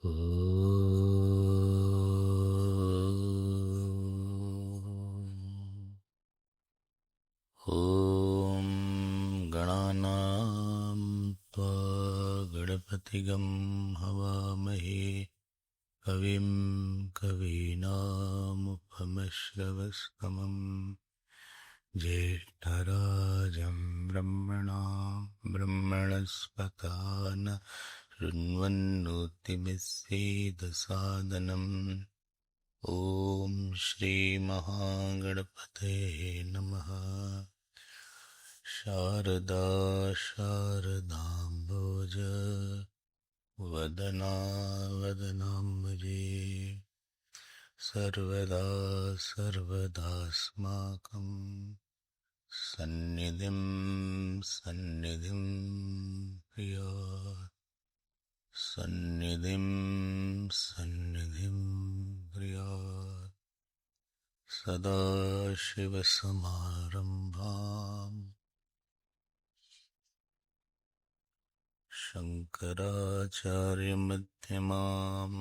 ॐ गणानां त्वा गणपतिगं हवामहे कविं कवीनामुपमश्रवस्तमं ज्येष्ठराजं ब्रह्मणस्पता शृण्वन्नोतिभिस्सेदसादनम् ॐ श्रीमहागणपतये नमः। शारदा शारदाम्बोज वदना वदनाम्बुजे सर्वदा सर्वदास्माकं सन्निधिं सन्निधिं प्रिया सन्निधिं सन्निधिं प्रिया सदा शिवसमारम्भाम् शङ्कराचार्यमध्यमाम्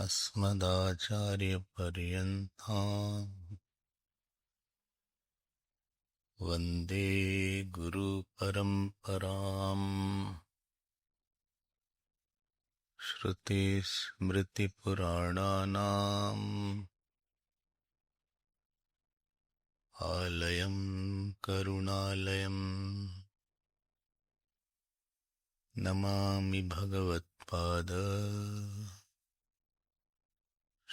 अस्मदाचार्यपर्यन्ताम् वन्दे गुरुपरम्पराम्। श्रुतिस्मृतिपुराणानाम् आलयं करुणालयम् नमामि भगवत्पाद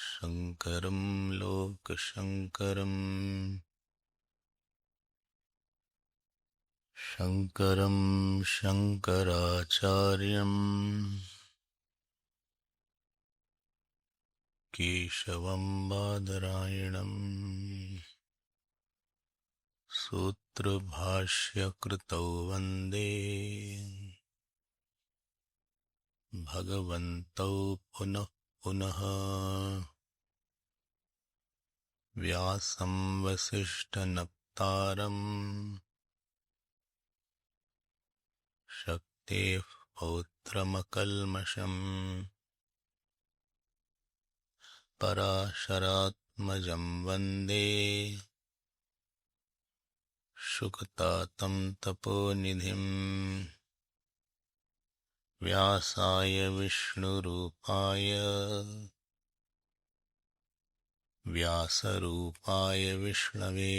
शङ्करं लोकशङ्करम्। शङ्करं शङ्कराचार्यम् केशवं बादरायणम् सूत्रभाष्यकृतौ वन्दे भगवन्तौ पुनः पुनः। व्यासं वसिष्ठनप्तारम् शक्तेः पौत्रमकल्मषम् पराशरात्मजं वन्दे शुकतातं तपोनिधिम्। व्यासाय विष्णुरूपाय व्यासरूपाय विष्णवे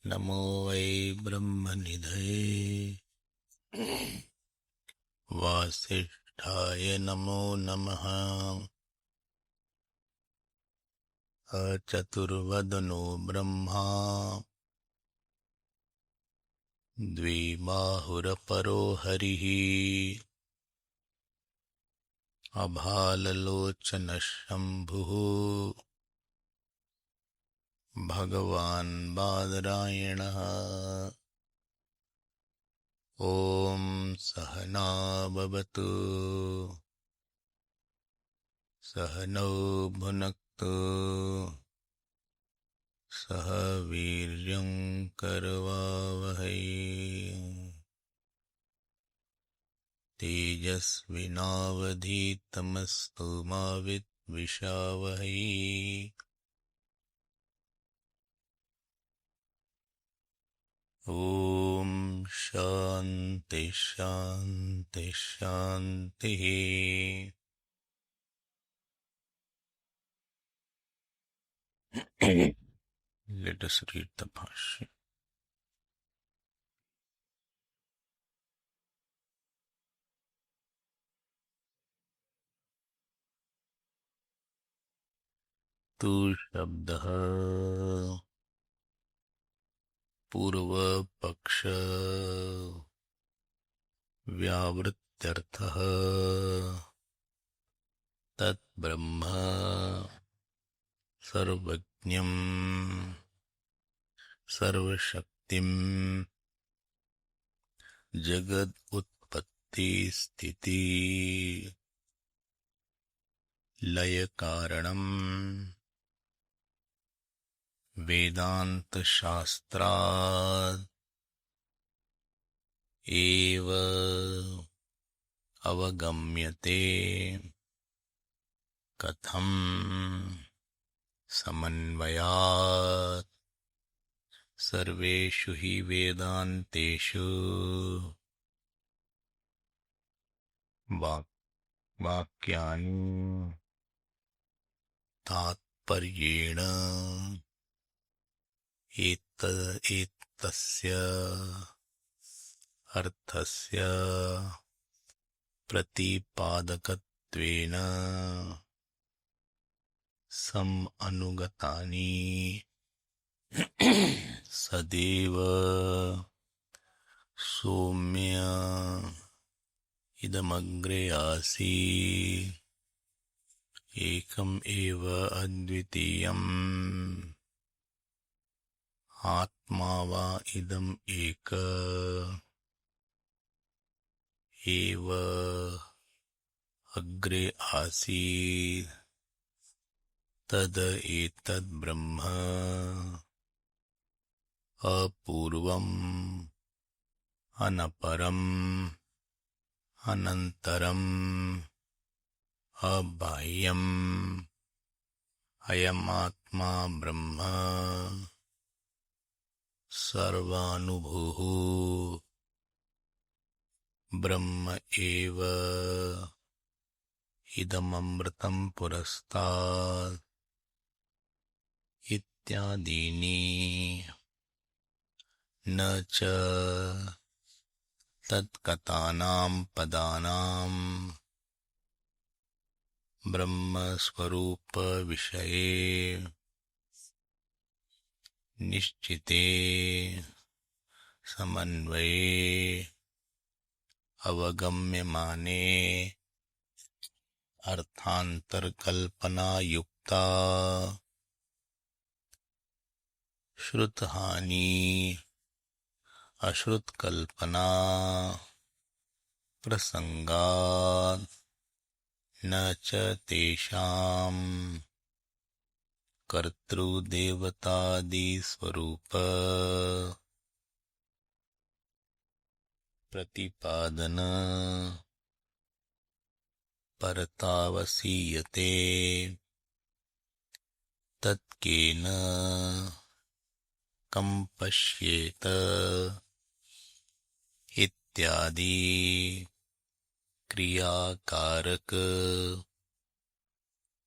नमो वै ब्रह्मनिधये वासिष्ठाय नमो नमः। अचतुर्वदनो ब्रह्मा द्विबाहुरपरो हरिः अभाललोचनः शम्भुः भगवान् बादरायणः। ॐ सहना भवतु सहनौ भुनक्तु सह वीर्यं करवावहै तेजस्विनावधीतमस्तु मा विद्विषावहै। ॐ शान्ति शान्ति शान्तिः। Let us read the Bhashya. तु शब्दः पूर्वपक्ष व्यावृत्यर्थः तत् ब्रह्म सर्वज्ञं सर्वशक्तिं जगद उत्पत्ति स्थिति लय कारणं वेदांत शास्त्रात् एव अवगम्यते कथं समन्वयात् सर्वेषु हि वेदान्तेषु वाक्यानि तात्पर्येण एतस्य अर्थस्य प्रतिपादकत्वेन समनुगतानि सदैव सौम्य इदमग्रे आसीत् एकम् एव अद्वितीयम् आत्मा वा इदम् एक एव अग्रे आसीत् तद् एतद् ब्रह्म अपूर्वम् अनपरम् अनन्तरम् अबाह्यम् अयमात्मा ब्रह्म सर्वानुभूः ब्रह्म एव इदममृतम् पुरस्तात् इत्यादीनि न च तत्कथानां पदानां ब्रह्मस्वरूपविषये निश्चिते समन्वये अवगम्यमाने अर्थान्तरकल्पनायुक्ता श्रुतहानि अश्रुतकल्पना प्रसंगात् न च तेषां कर्तृदेवतादिस्वरूप प्रतिपादन परतावसीयते तत्केन कं पश्येत इत्यादि क्रियाकारक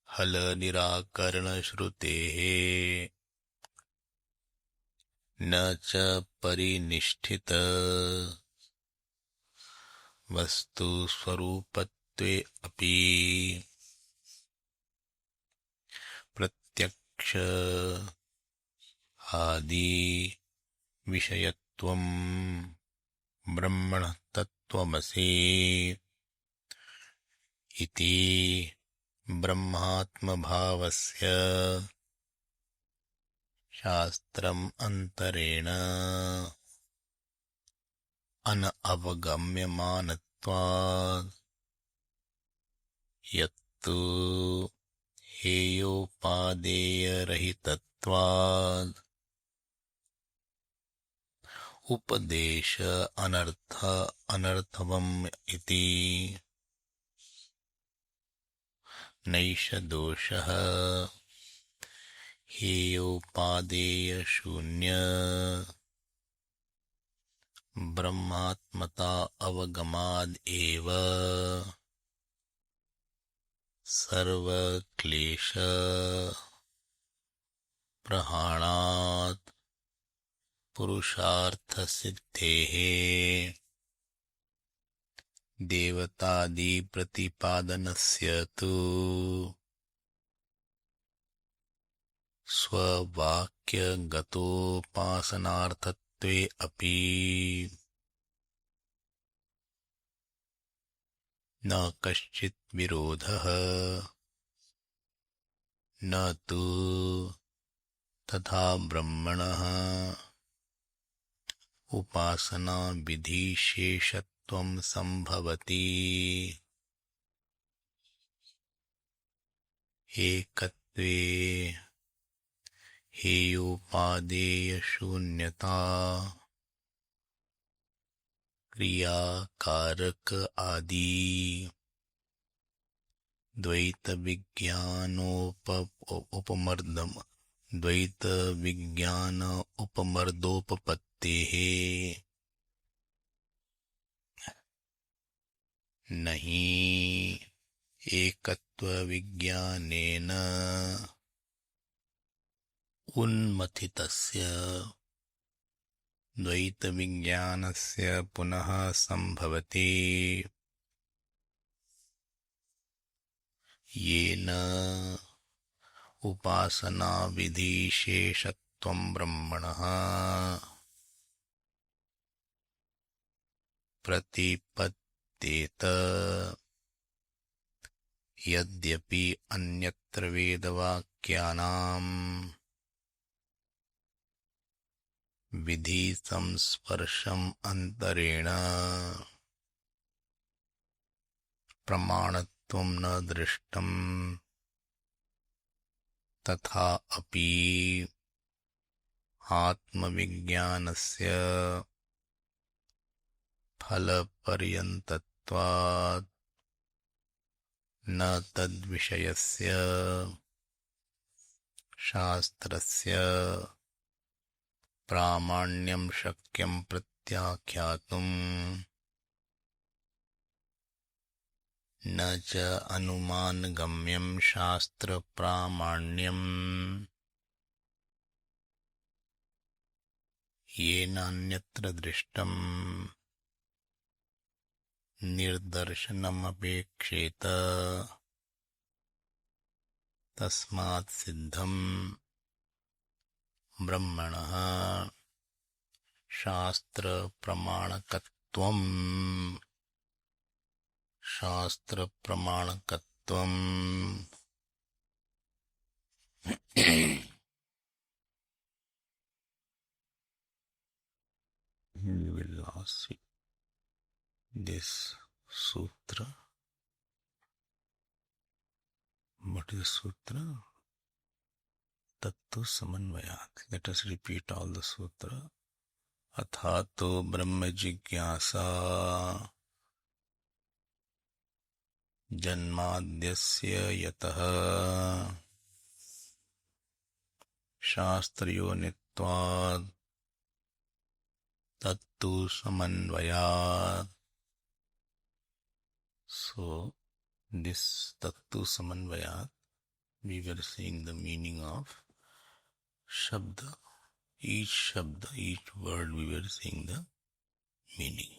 हल निराकरण श्रुतेः न च परिनिष्ठित वस्तु स्वरूपत्वे अपि प्रत्यक्ष आदि विषयत्वं ब्रह्मणः तत्त्वमसि इति ब्रह्मात्मभावस्य शास्त्रम् अन्तरेण अनवगम्यमानत्वात् यत्तु हेयोपादेयरहितत्वात् उपदेश अनर्थवम् इति नैष दोषः हेयोपादेयशून्य ब्रह्मात्मता अवगमाद् एव सर्वक्लेश प्रहाणात् पुरुषार्थसिद्धेः देवतादिप्रतिपादनस्य तु स्ववाक्यगतोपासनार्थत्वे अपि न कश्चित् विरोधः न तु तथा ब्रह्मणः उपासना विधिशेषत्वं संभवति एकत्वे हेयोपादेयशून्यता क्रिया कारक आदि द्वैत विज्ञानोपमर्दम द्वैत विज्ञान उपमर्दोपपत्तेः नहीं एकत्व विज्ञानेन उन्मथितस्य द्वैत विज्ञानस्य पुनः संभवति येन उपासना विधिशेषत्वं ब्रह्मणः प्रतिपद्येत यद्यपि अन्यत्र वेदवाक्यानां विधि संस्पर्शम् अंतरेण प्रमाणत्वं न दृष्टम् तथा अपि आत्मविज्ञानस्य फलपर्यन्तत्वात् न तद्विषयस्य शास्त्रस्य प्रामाण्यं शक्यं प्रत्याख्यातुम् न च अनुमानगम्यं शास्त्रप्रामाण्यम् येनान्यत्र दृष्टम् निर्दर्शनमपेक्षेत तस्मात् सिद्धं ब्रह्मणः शास्त्रप्रमाणकत्वम् We will now see this sutra. What is the sutra? Tattu samanvayat. Let us repeat all the sutra. Athato brahma jigyasa janmadyasya yataha शास्त्रयोनित्वात् तत्तु samanvayat. So this tattu samanvayat, we were seeing the meaning of shabda. Each word we were seeing the meaning.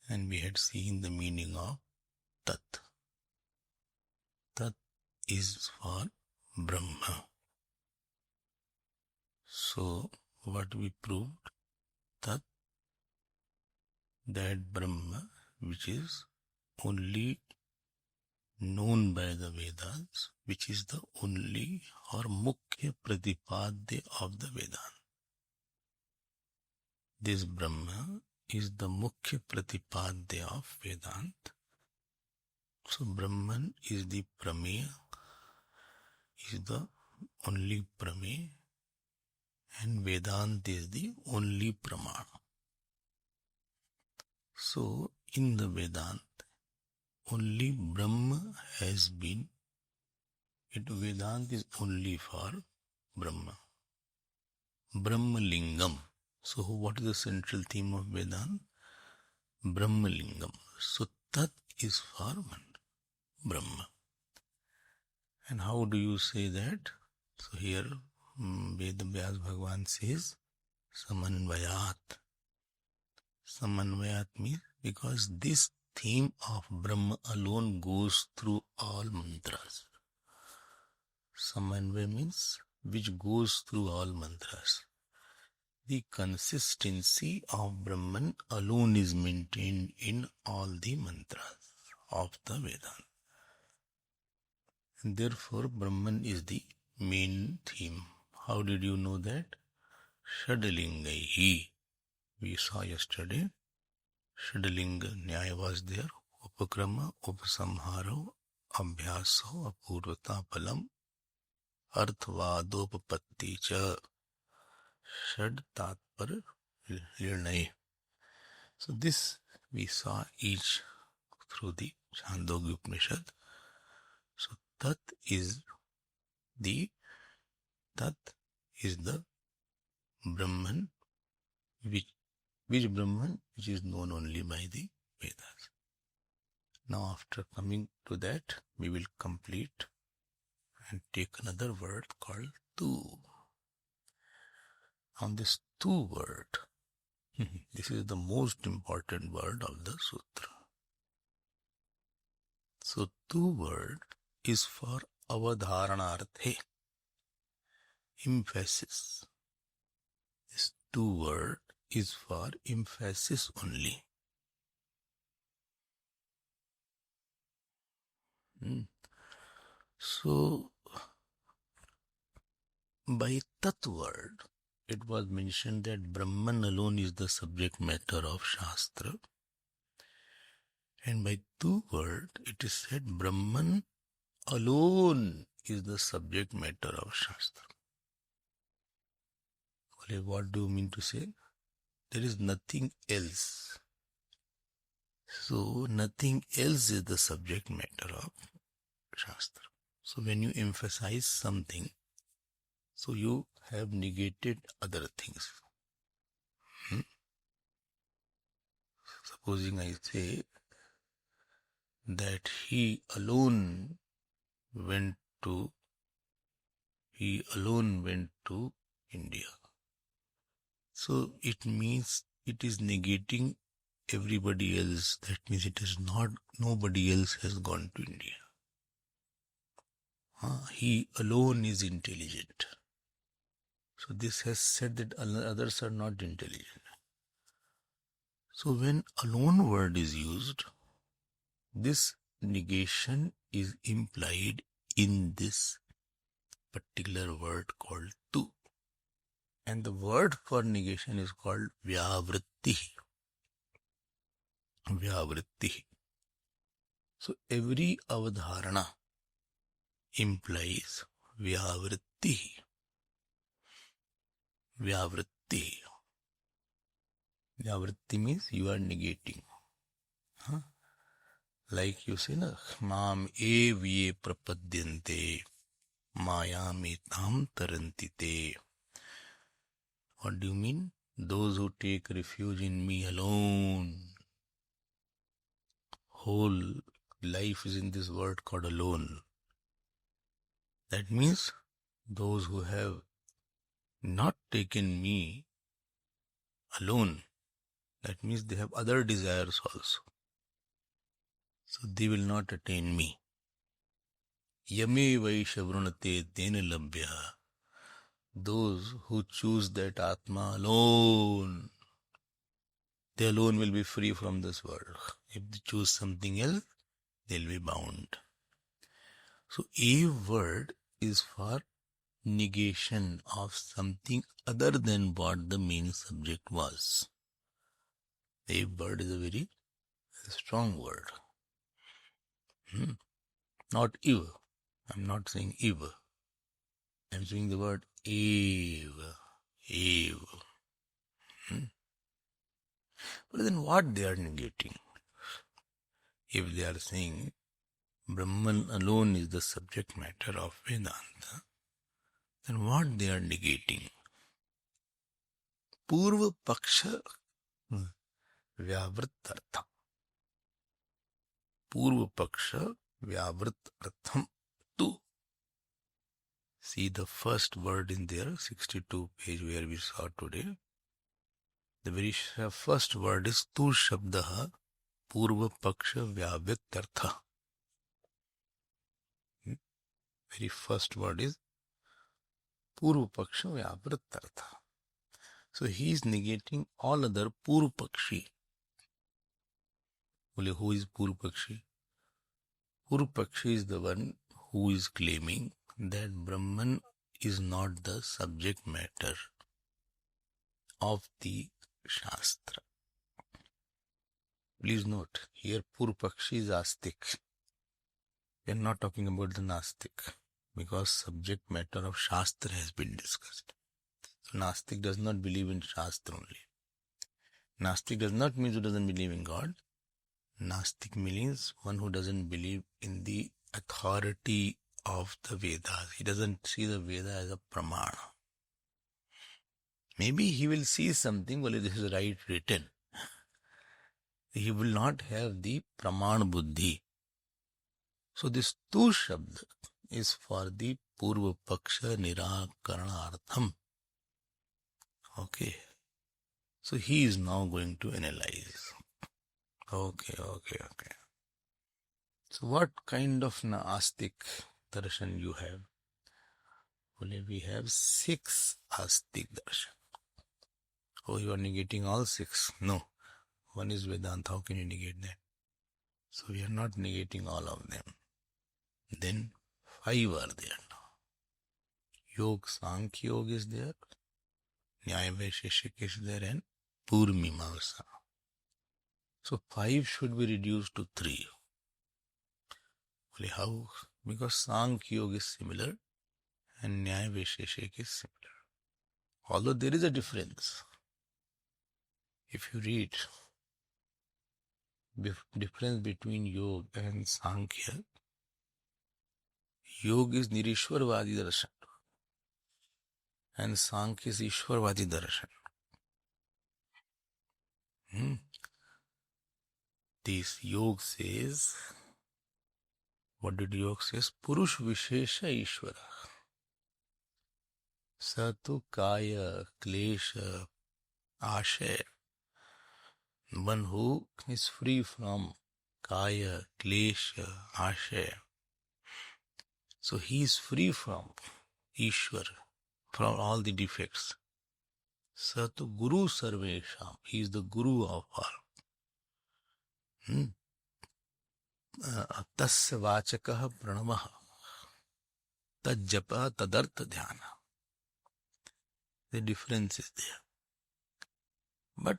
And we had seen the meaning of tat. Tat is for Brahma. So what we proved? Tat, that Brahma which is only known by the Vedas, which is the only or mukhya pratipadya of the Vedanta. This Brahma is the mukhya pratipadya of Vedanta. So Brahman is the prameya, is the only prameya, and Vedanta is the only pramana. So in the Vedanta, only Brahma has been, Vedanta is only for Brahma. Brahma Lingam. So what is the central theme of Vedanta? Brahma Lingam. So Tat is for Brahma. And how do you say that? So here Veda Vyas Bhagavan says Samanvayat. Samanvayat means because this theme of Brahma alone goes through all mantras. Samanvaya means which goes through all mantras. The consistency of Brahman alone is maintained in all the mantras of the Vedanta. And therefore Brahman is the main theme. How did you know that? Shadalingaihi. We saw yesterday. Shadalinga Nyaya was there. Upakrama, Upasamharo, Abhyaso, Apurvata Palam, Arthvadopapatti cha. Shad Tatpar Nirnay. So this we saw each through the Chandogya Upanishad. So Tat is the Brahman, which Brahman which is known only by the Vedas. Now after coming to that, we will complete and take another word called Tu. On this Tu word, this is the most important word of the sutra. So Tu word is for avadharanarthe, emphasis. This Tu word is for emphasis only. So by Tat word, it was mentioned that Brahman alone is the subject matter of Shastra. And by Tu word, it is said Brahman alone is the subject matter of Shastra. What do you mean to say? There is nothing else. So nothing else is the subject matter of Shastra. So when you emphasize something, so you have negated other things. Supposing I say that he alone went to India. So it means it is negating everybody else. That means it is not, nobody else has gone to India. He alone is intelligent. So this has said that others are not intelligent. So when alone word is used, this negation is implied in this particular word called Tu. And the word for negation is called Vyavritti. Vyavritti. So every avadharana implies Vyavritti. Vyavritti. Vyavritti means you are negating. Like you say, Mam evye prapadyante mayam etam tarantite. What do you mean? Those who take refuge in me alone. Whole life is in this word called alone. That means those who have not taken me alone, that means they have other desires also. So they will not attain me. Yame vaisha vrunate tena labhya. Those who choose that Atma alone, they alone will be free from this world. If they choose something else, they'll be bound. So a word is for negation of something other than what the main subject was. A word is a very strong word. Not ev. I'm not saying ev. I'm saying the word ev. But then what they are negating? If they are saying Brahman alone is the subject matter of Vedanta, then what they are negating? Purva Paksha Vyavritartha. Purva Paksha Vyavritartham Tu. See the first word in there, 62 page where we saw today. The very first word is Tu Shabdaha Purva Paksha Vyavritartha. Very first word is Purva Paksha Vyavritartha. So he is negating all other Purva Pakshi. Who is Purva Pakshi? Purva Pakshi is the one who is claiming that Brahman is not the subject matter of the Shastra. Please note, here Purva Pakshi is Astik. We are not talking about the Nastik, because subject matter of Shastra has been discussed. So Nastik does not believe in Shastra only. Nastic does not mean who doesn't believe in God. Nastic means one who doesn't believe in the authority of the Vedas. He doesn't see the Veda as a pramana. Maybe he will see something, well, this is right written. He will not have the praman buddhi. So this tu shabd is for the purva paksha nirakaranaartham. Okay. So he is now going to analyze. Okay. So what kind of Nastik darshan you have? Well, we have 6 Astik darshan. Oh, you are negating all 6? No. One is Vedanta. How can you negate that? So we are not negating all of them. Then 5 are there now. Yog, Sankhya Yoga is there. Nyaya Vaisheshik is there and Purmimamsa. So 5 should be reduced to 3. Well, how? Because Sankhya Yoga is similar and Nyaya Vaisheshik is similar. Although there is a difference. If you read difference between Yoga and Sankhya, Yoga is Nirishwarvadi darshan and Sankhya is Ishwarvadi darshan. This Yoga says, what did Yoga says? Purush Vishesha Ishvara. Satu Kaya Klesha Ashaya. One who is free from Kaya, Klesha, Ashaya. So he is free from Ishwar, from all the defects. Satu Guru Sarvesham. He is the Guru of all. Tasya Vachakaha Pranamaha. Tajjapa Tadartha Dhyana. The difference is there. But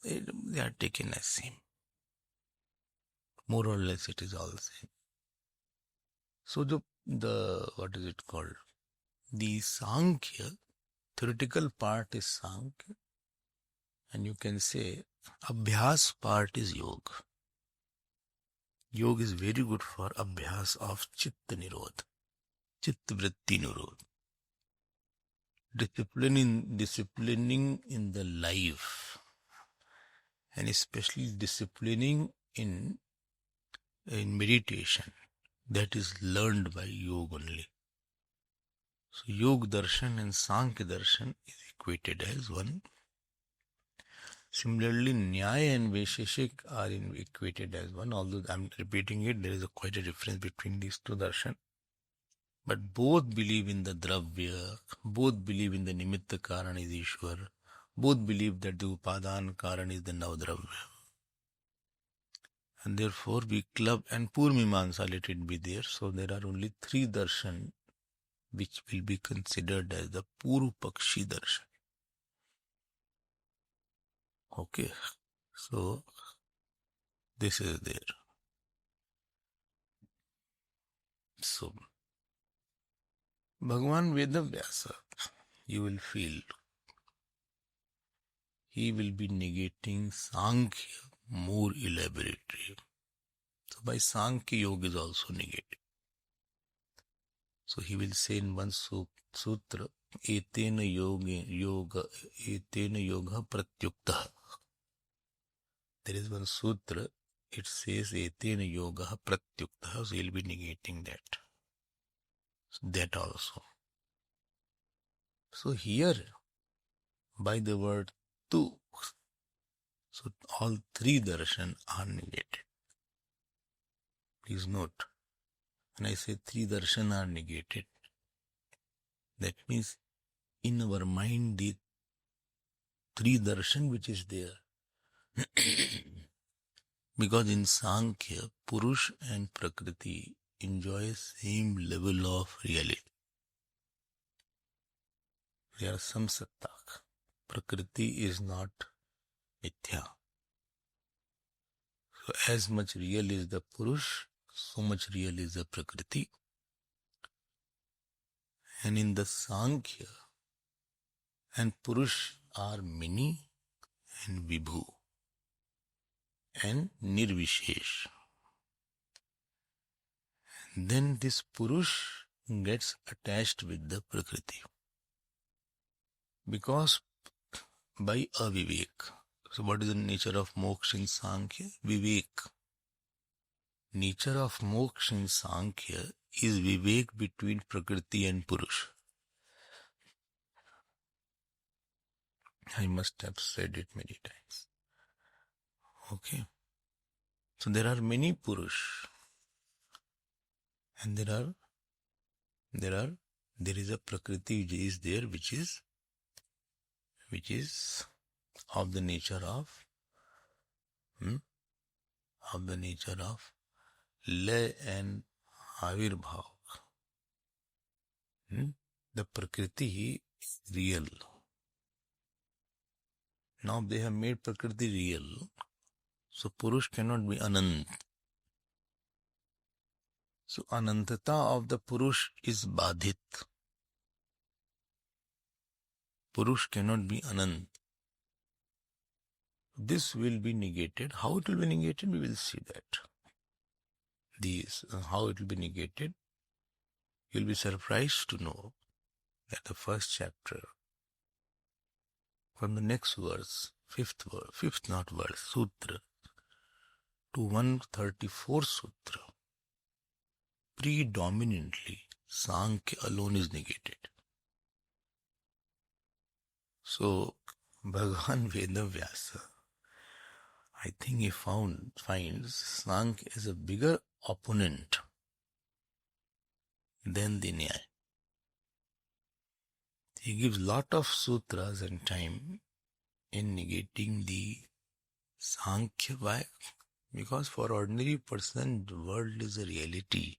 they are taken as same. More or less it is all the same. So the what is it called? The Sankhya, theoretical part is Sankhya, and you can say Abhyas part is Yoga. Yoga is very good for Abhyas of Chitta Nirodha, Chitta Vritti Nirodha. Disciplining in the life, and especially disciplining in meditation, that is learned by yoga only. So Yoga darshan and Sankhya darshan is equated as one. Similarly, Nyaya and Vaisheshik are equated as one. Although I am repeating it, there is quite a difference between these two darshan. But both believe in the Dravya, both believe in the Nimitta Karan is Ishwar, both believe that the Upadan Karan is the Navdravya. And therefore we club, and Purmimamsa let it be there. So there are only 3 darshan which will be considered as the Purupakshi darshan. Okay, so this is there. So Bhagavan Vedavyasa, you will feel he will be negating Sankhya more elaborately. So by Sankhya Yoga is also negated. So he will say in one sutra, Etena yoga pratyukta. There is one sutra, it says Etena yoga pratyukta. So he will be negating that. So that also. So here, by the word tu, so all 3 darshan are negated. Please note, when I say 3 darshan are negated, that means in our mind the 3 darshan which is there. Because in Sankhya, Purush and Prakriti enjoy same level of reality. They are samsattak. Prakriti is not mithya. So as much real is the Purush, so much real is the Prakriti. And in the Sankhya, and Purush are many and Vibhu and Nirvishesh. Then this Purush gets attached with the Prakriti. Because by avivek. So what is the nature of moksha in Sankhya? Vivek. Nature of moksha in Sankhya is vivek between Prakriti and Purush. I must have said it many times. Okay. So there are many Purush. And there is a Prakriti which is there, which is of the nature of lay and avirbhav. The Prakriti is real. Now they have made Prakriti real, so Purush cannot be Anant. So Anantata of the Purush is Badhit. Purush cannot be Anant. This will be negated. How it will be negated, we will see that. How it will be negated, you will be surprised to know that the first chapter, from the next verse, fifth sutra, to 134 sutra, predominantly Sankhya alone is negated. So, Bhagavan Vedavyasa, I think he finds Sankhya as a bigger opponent than the Nyaya. He gives lot of sutras and time in negating the Sankhya. Why? Because for ordinary person, the world is a reality.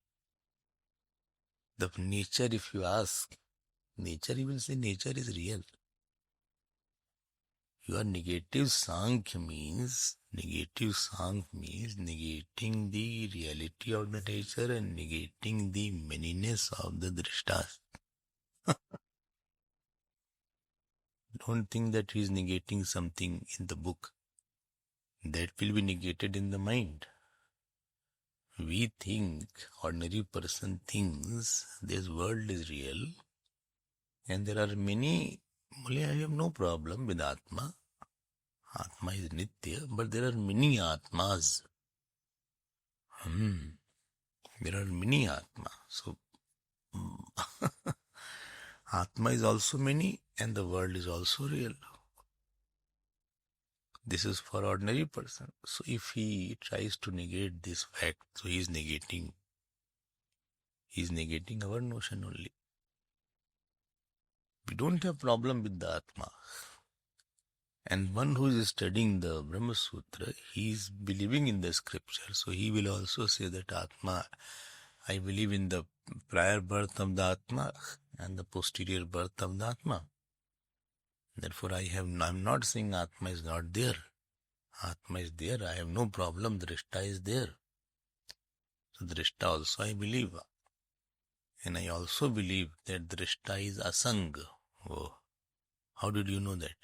The nature, if you ask, nature, he will say nature is real. Your negative Sankhya means negating the reality of the nature and negating the manyness of the drishtas. Don't think that he is negating something in the book. That will be negated in the mind. We think, ordinary person thinks this world is real and there are many. I have no problem with Atma. Atma is Nitya, but there are many Atmas. There are many Atma. So, Atma is also many and the world is also real. This is for ordinary person. So if he tries to negate this fact, so he is negating our notion only. We don't have problem with the Atma. And one who is studying the Brahma Sutra, he is believing in the scripture. So he will also say that Atma, I believe in the prior birth of the Atma and the posterior birth of the Atma. Therefore I'm not saying Atma is not there. Atma is there. I have no problem. Drishta is there. So Drishta also I believe. And I also believe that Drishta is Asang. Oh, how did you know that?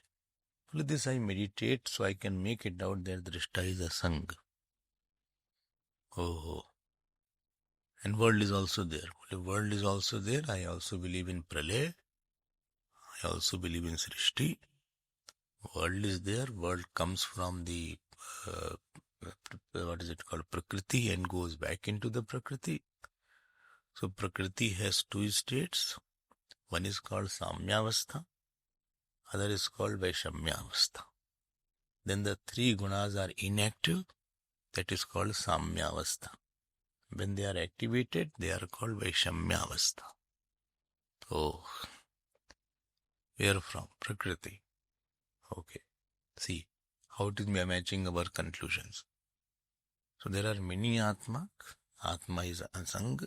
With this I meditate so I can make it out that Drishta is Asang. Oh. And world is also there. The world is also there. I also believe in Pralay. I also believe in Srishti. World is there. World comes from the, Prakriti and goes back into the Prakriti. So Prakriti has two states. One is called Samyavastha. Other is called Vaishamyavastha. Then the three gunas are inactive. That is called Samyavastha. When they are activated, they are called Vaishamyavastha. Oh, where from? Prakriti. Okay. See how it is matching our conclusions. So there are many Atma. Atma is Asang.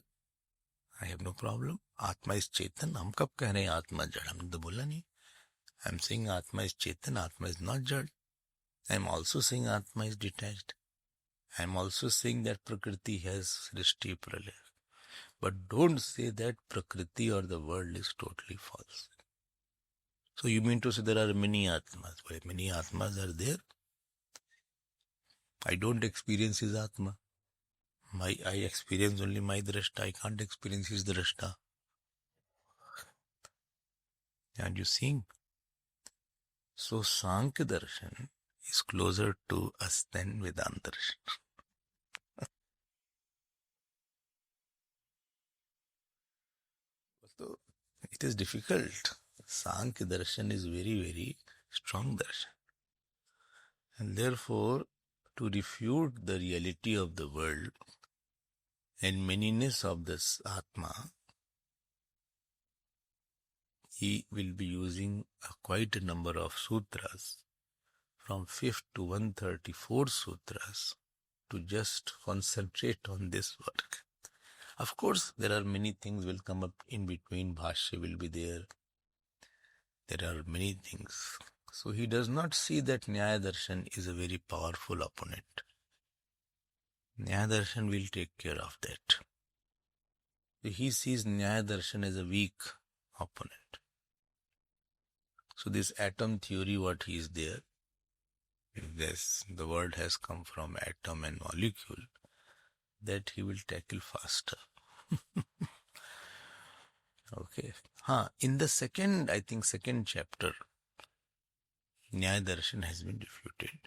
I have no problem. Atma is Chetan. हम कब कह रहे हैं आत्मा जड़? हमने तो बोला नहीं. I'm saying Atma is Chetan. Atma is not jad. I'm also saying Atma is detached. I'm also saying that Prakriti has Srishti Pralaya. But don't say that Prakriti or the world is totally false. So you mean to say there are many Atmas? Well, many Atmas are there. I don't experience his Atma. I experience only my Drashta. I can't experience his Drashta. And you seeing? So Sankhya Darshan is closer to us than Vedanta Darshan. So it is difficult. Sankhya Darshan is very, very strong Darshan. And therefore, to refute the reality of the world and manyness of this Atma, he will be using quite a number of sutras, from 5th to 134 sutras, to just concentrate on this work. Of course, there are many things will come up in between. Bhashya will be there. There are many things. So he does not see that Nyaya Darshan is a very powerful opponent. Nyaya Darshan will take care of that. He sees Nyaya Darshan as a weak opponent. So this atom theory, what he is there, this, the word has come from atom and molecule, that he will tackle faster. Okay. In the second chapter, Nyaya Darshan has been refuted.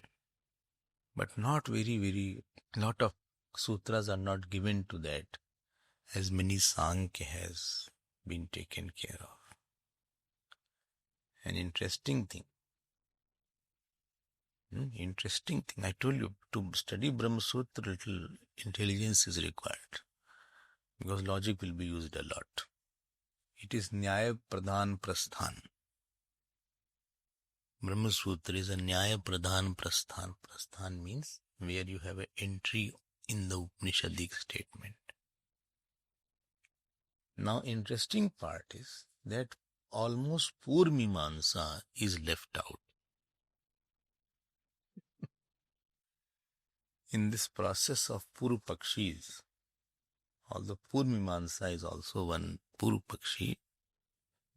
But not very, lot of sutras are not given to that, as many Sankhya has been taken care of. An interesting thing. I told you, to study Brahma Sutra, little intelligence is required, because logic will be used a lot. It is Nyaya Pradhan Prasthan. Brahma Sutra is a Nyaya Pradhan Prasthan. Prasthan means where you have an entry in the Upanishadic statement. Now, interesting part is that almost Purva Mimamsa is left out. In this process of Purva Pakshis, although Purva Mimamsa is also one Purva Pakshi,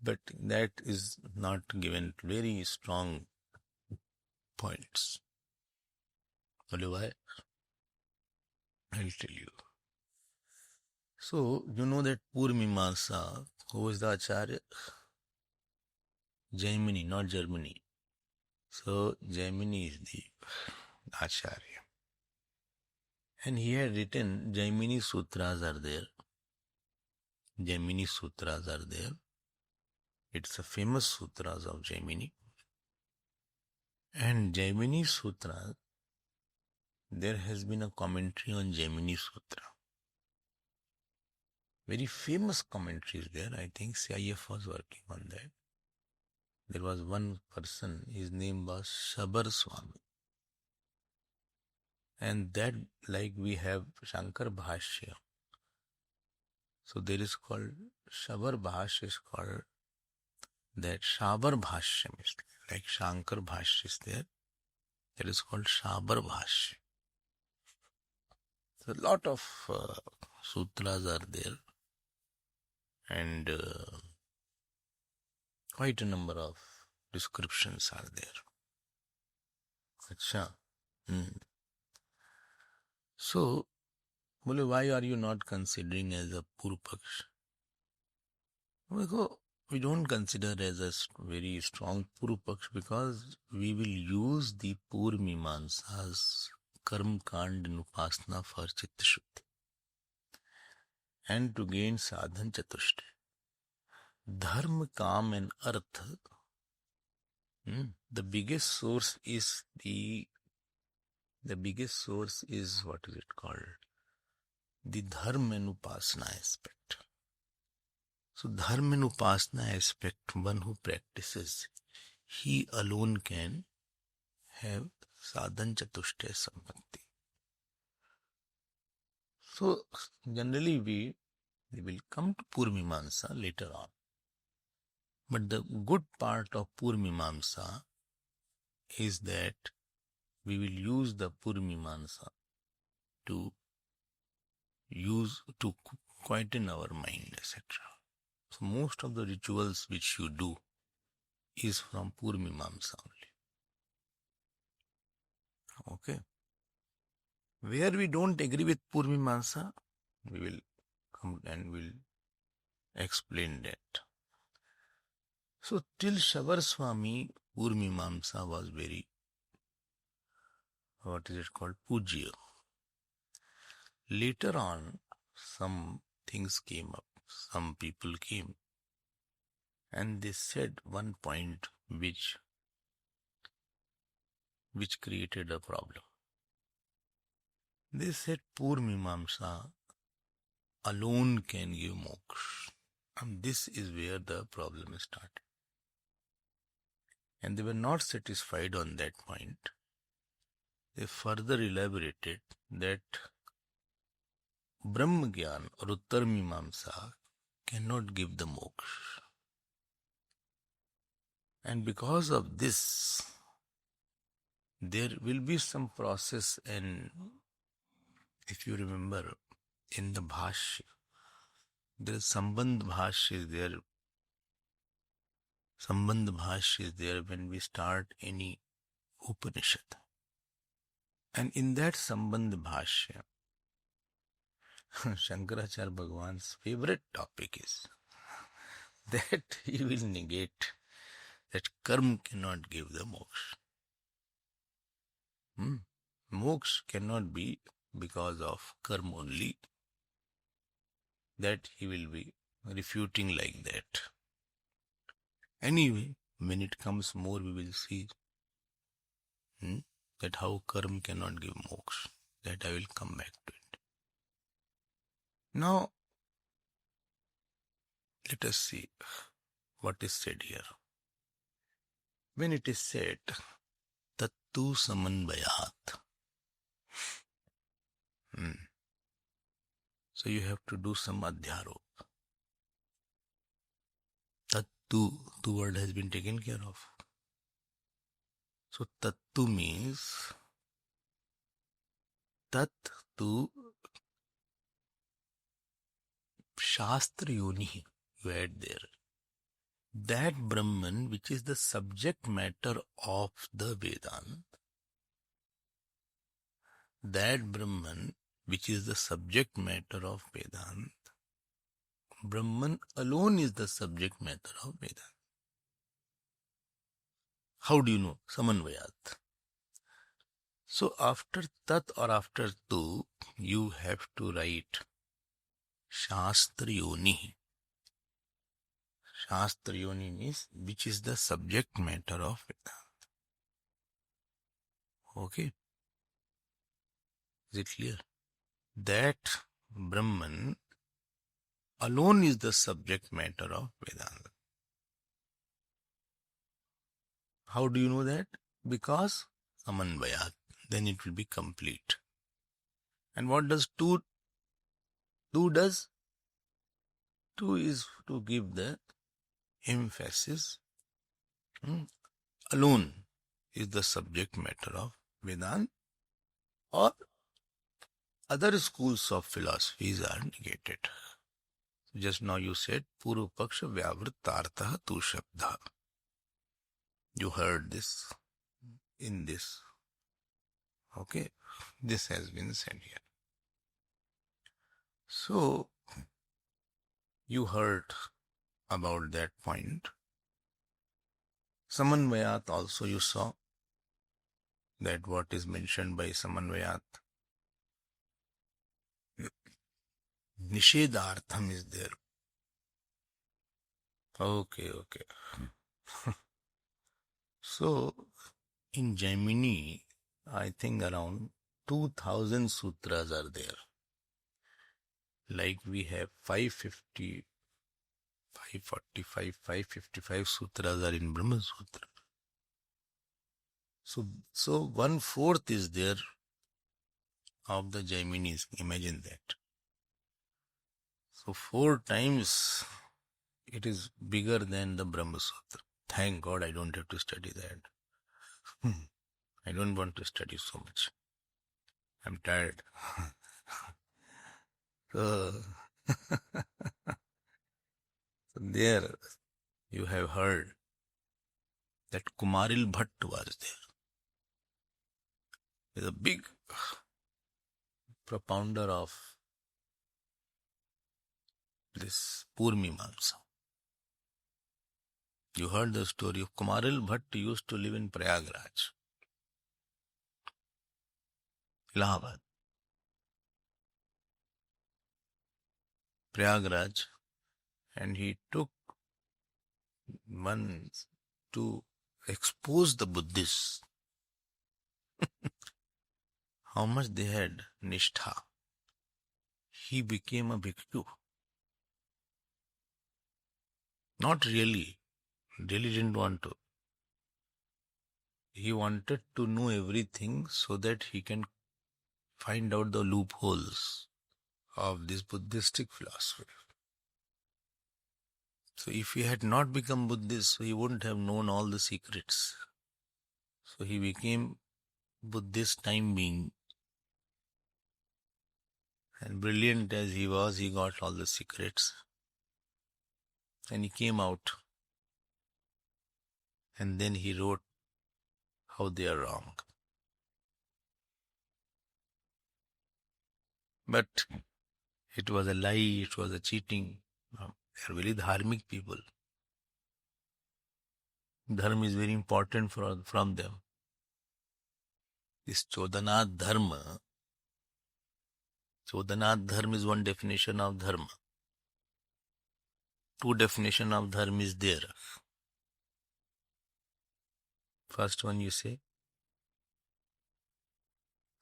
but that is not given very strong points. Why? I'll tell you. So, you know that Purva Mimamsa, who is the Acharya? Jaimini, not Germany. So, Jaimini is the Acharya. And he had written, Jaimini Sutras are there. Jaimini Sutras are there. It's a famous sutras of Jaimini. And Jaimini Sutra, there has been a commentary on Jaimini Sutra. Very famous commentaries there. I think CIF was working on that. There was one person, his name was Shabar Swami. And that, like we have Shankar Bhashya. So there is called, Shabar Bhashya is called that Shabar Bhashya, like Shankar Bhashya is there. That is called Shabar Bhashya. So a lot of sutras are there. And quite a number of descriptions are there. Achha. So, why are you not considering as a Purva Paksh? We don't consider as a very strong Purva Paksh because we will use the Purva Mimamsa's Karma Kand and Upasana for Chitta Shuddhi and to gain Sadhan Chatushti. Dharma, Kam and Artha, the biggest source is what is it called? The Dharma and Upasana aspect. So Dharma and Upasana aspect, one who practices, he alone can have Sadhan Chatushti Sampatti. So generally we will come to Purva Mimamsa later on. But the good part of Purva Mimamsa is that we will use the Purva Mimamsa to quieten our mind, etc. So most of the rituals which you do, is from Purmimamsa only. Okay. Where we don't agree with Purmimamsa, we will come and will explain that. So till Shavar Swami, Purmimamsa was very, what is it called, Pujya. Later on, some things came up, some people came, and they said one point which created a problem. They said Purmimamsa alone can give moksha. And this is where the problem started. And they were not satisfied on that point. They further elaborated that Brahma Gyan or Uttar Mimamsa cannot give the moksha. And because of this, there will be some process, and if you remember, in the Bhashya, there is Sambandh Bhashya is there. Sambandh Bhashya is there when we start any Upanishad. And in that Sambandh Bhashya, Shankaracharya Bhagwan's favorite topic is that he will negate that karma cannot give the moksha. Moksha cannot be because of karma only. That he will be refuting like that. Anyway, when it comes more, we will see that how karma cannot give moksha. That I will come back to it. Now, let us see what is said here. When it is said, Tattu Samanvayat. So you have to do some adhyarop. Tattu, two word has been taken care of. So Tattu means Tattu Shastra Yoni, you add there. That Brahman which is the subject matter of the Vedanta, that Brahman which is the subject matter of Vedanta, Brahman alone is the subject matter of Vedanta. How do you know? Samanvayat. So after Tat or after Tu, you have to write Shastra Yoni. Shastra Yoni means which is the subject matter of Vedanta. Okay? Is it clear? That Brahman alone is the subject matter of Vedanta. How do you know that? Because Samanvayat. Then it will be complete. And what does Tu does? Tu is to give the emphasis. Alone is the subject matter of Vedanta, or other schools of philosophies are negated. Just now you said Purva Paksha Vyavrittartha Tu Shabdha. You heard this in this. Okay, this has been said here. So, you heard about that point. Samanvayat also you saw that what is mentioned by Samanvayat. Nishedhartham is there. Okay. So, in Jaimini, I think around 2000 sutras are there. Like we have 550, 545, 555 sutras are in Brahma Sutra. So 1/4 is there of the Jaiminis. Imagine that. So 4 times it is bigger than the Brahma Sutra. Thank God I don't have to study that. I don't want to study so much. I'm tired. So there you have heard that Kumaril Bhatt was there. He's a big propounder of this Purmimamsa. You heard the story of Kumaril Bhatt used to live in Prayagraj, Allahabad. Prayagraj, and he took months to expose the Buddhists how much they had nishtha. He became a bhikshu. Not really didn't want to. He wanted to know everything so that he can find out the loopholes of this Buddhistic philosophy. So if he had not become Buddhist, he wouldn't have known all the secrets. So he became Buddhist time being. And brilliant as he was, he got all the secrets. And he came out. And then he wrote how they are wrong. But it was a lie, it was a cheating. They are very dharmic people. Dharma is very important from them. This Chodanath Dharma is one definition of Dharma. Two definition of Dharma is there. First one you say,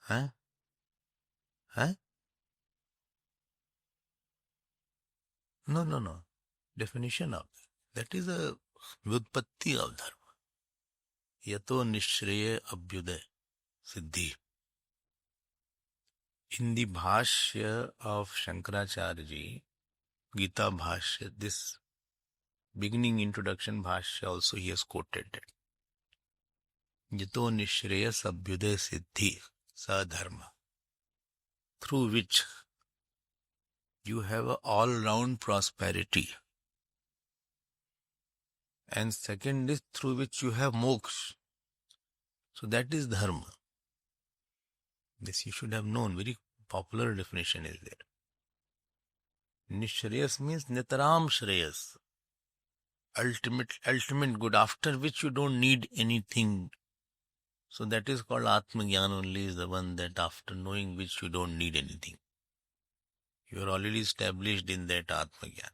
huh? No. Definition of that is a vyutpatti of Dharma. Yato nishreya abhyuday siddhi. In the Bhashya of Shankaracharya ji, Gita Bhashya, this beginning introduction Bhashya also he has quoted it. Yato nishreya abhyuday siddhi sadharma, through which you have an all-round prosperity. And second is through which you have moksha. So that is dharma. This you should have known. Very popular definition is there. Nishreyas means nitaram shreyas. Ultimate good, after which you don't need anything. So that is called Atma-Gyan only, is the one that after knowing which you don't need anything. You are already established in that Atma-Gyan.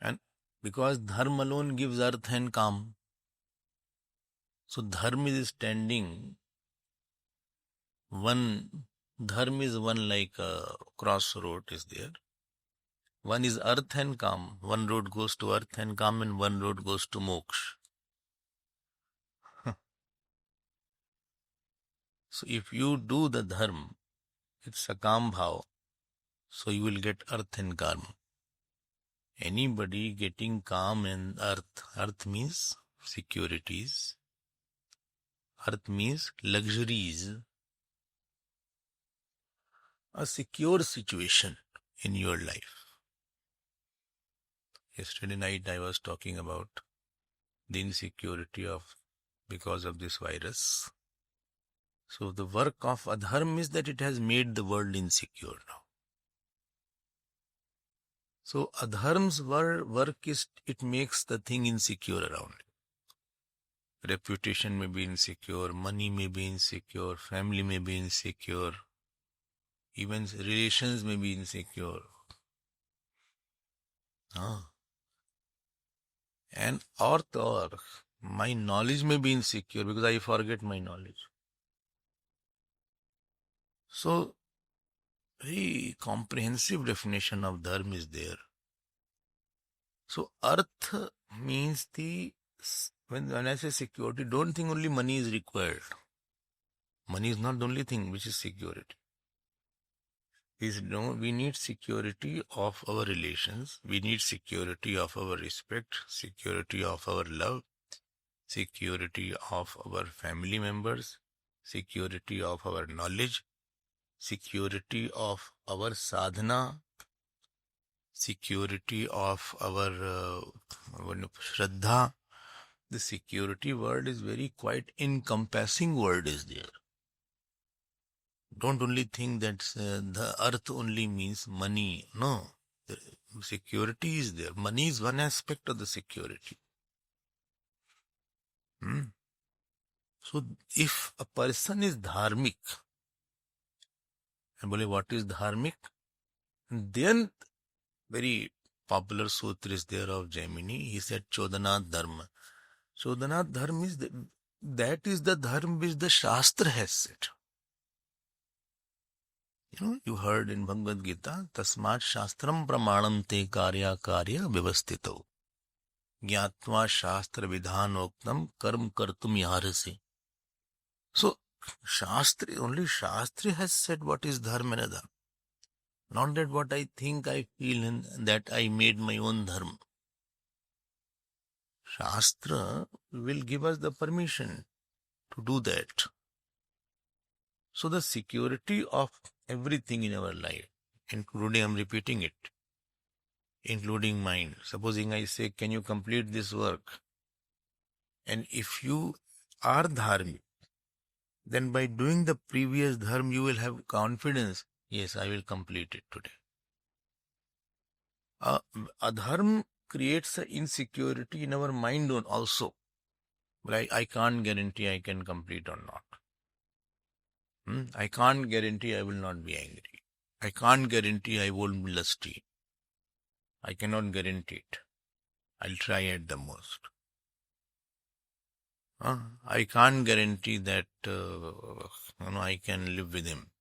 And because dharma alone gives arth and kam, so dharma is standing one, dharma is one like a crossroad is there. One is arth and kam. One road goes to arth and kam and one road goes to moksha. So if you do the dharma, it's a kam bhav, so you will get arth and karma. Anybody getting calm and earth means securities, earth means luxuries, a secure situation in your life. Yesterday night I was talking about the insecurity because of this virus. So the work of adharma is that it has made the world insecure now. So adharma's work is, it makes the thing insecure around you. Reputation may be insecure, money may be insecure, family may be insecure, even relations may be insecure. And or my knowledge may be insecure because I forget my knowledge. So, very comprehensive definition of dharma is there. So, arth means when I say security, don't think only money is required. Money is not the only thing which is security. We need security of our relations. We need security of our respect, security of our love, security of our family members, security of our knowledge, security of our sadhana, security of our shraddha, The security word is very quite encompassing word is there. Don't only think that the earth only means money. No, the security is there. Money is one aspect of the security. So if a person is dharmic, and bole what is dharmic? Then very popular sutra is there of Jaimini. He said Chodhanath Dharma. Chodhanath Dharma is that is the dharma which the Shastra has said. You heard in Bhagavad Gita, Tasmat Shastram Pramanam Te Karya Karya Vyavastito. Gyatva Shastra Vidhanoktam Karm Kartum Yarase. So, only Shastra has said what is dharma and adharma. Not that what I think, I feel, and that I made my own dharma. Shastra will give us the permission to do that. So the security of everything in our life, including, I'm repeating it, including mind. Supposing I say, can you complete this work? And if you are dharmic, then by doing the previous dharma, you will have confidence. Yes, I will complete it today. Adharma creates an insecurity in our mind also. But I can't guarantee I can complete or not. I can't guarantee I will not be angry. I can't guarantee I won't be lusty. I cannot guarantee it. I'll try at the most. I can't guarantee that I can live with him.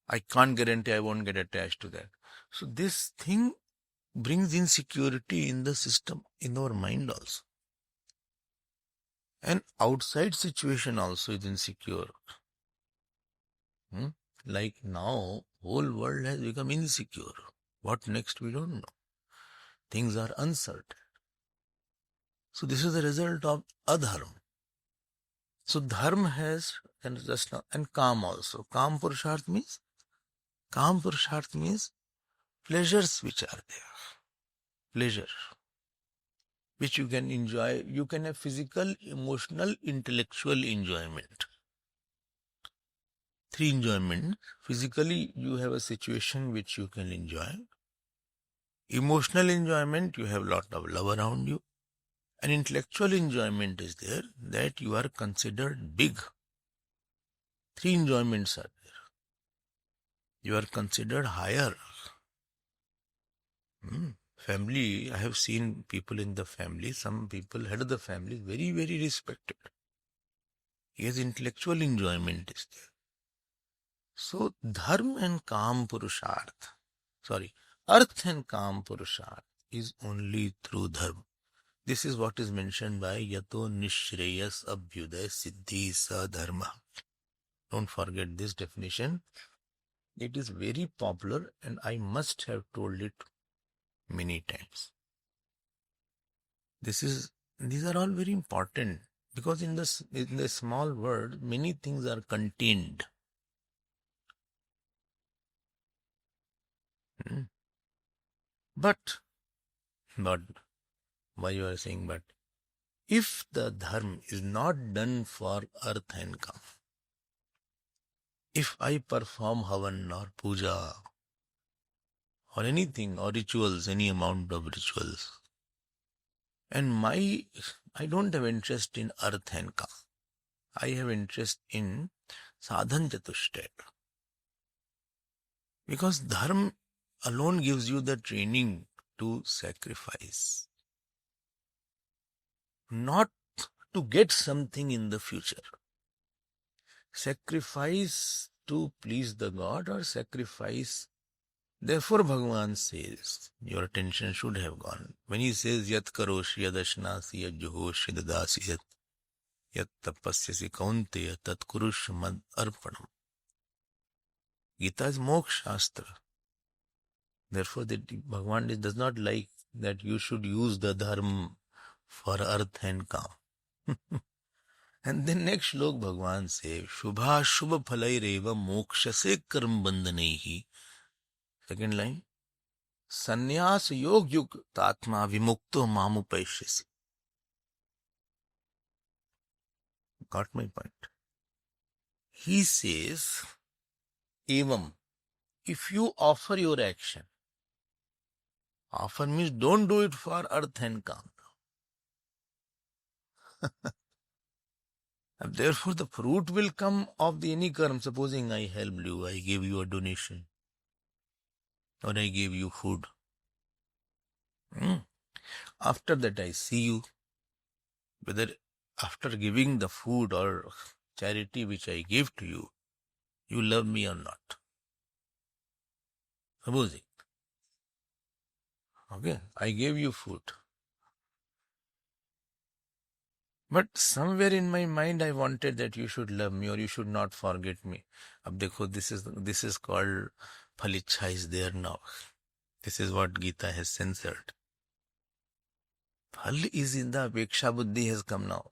I can't guarantee I won't get attached to that. So this thing brings insecurity in the system, in our mind also. And outside situation also is insecure. Like now, whole world has become insecure. What next, we don't know. Things are uncertain. So this is the result of adharma. So dharma has, and calm also. Calm purusharth means pleasures which are there. Pleasure, which you can enjoy. You can have physical, emotional, intellectual enjoyment. 3 enjoyment. Physically, you have a situation which you can enjoy. Emotional enjoyment, you have a lot of love around you. And intellectual enjoyment is there, that you are considered big. 3 enjoyments are there. You are considered higher. Family, I have seen people in the family, some people, head of the family, very, very respected. His intellectual enjoyment is there. So, dharma and kam purusharth, arth and kam purusharth is only through dharma. This is what is mentioned by Yato Nishreyas Abhyuday Siddhi Sa Dharma. Don't forget this definition. It is very popular and I must have told it many times. These are all very important because in the small word, many things are contained. But, why you are saying but? If the dharma is not done for earth and kam, if I perform havan or puja or anything or rituals, any amount of rituals, and I don't have interest in earth and kam, I have interest in sadhan chatushtai. Because dharma alone gives you the training to sacrifice. Not to get something in the future. Sacrifice to please the God or sacrifice. Therefore Bhagavan says, your attention should have gone. When he says, Yat karoshi yadashnasi yat juhoshi dadasi yat tapasyasi kaunteya tat kurush mad arpanam. Gita is moksha shastra. Therefore, Bhagavan does not like that you should use the dharma for earth and kam. And then next shlok Bhagavan says, Shubha Shubha Phalai Reva Moksha Se Karm Bandhanehi. Second line, Sannyas Yog Yug Tatma Vimukto Mamu Paishyasi. Got my point? He says, evam, if you offer your action, offer means don't do it for earth and kama. And therefore the fruit will come of the any karma. Supposing I helped you, I gave you a donation, or I gave you food. After that I see you, whether after giving the food or charity which I gave to you, you love me or not. Supposing. Okay, I gave you food. But somewhere in my mind I wanted that you should love me or you should not forget me. Ab dekho, this is called phalichha is there now. This is what Gita has censored. Phal is in the apeksha buddhi has come now.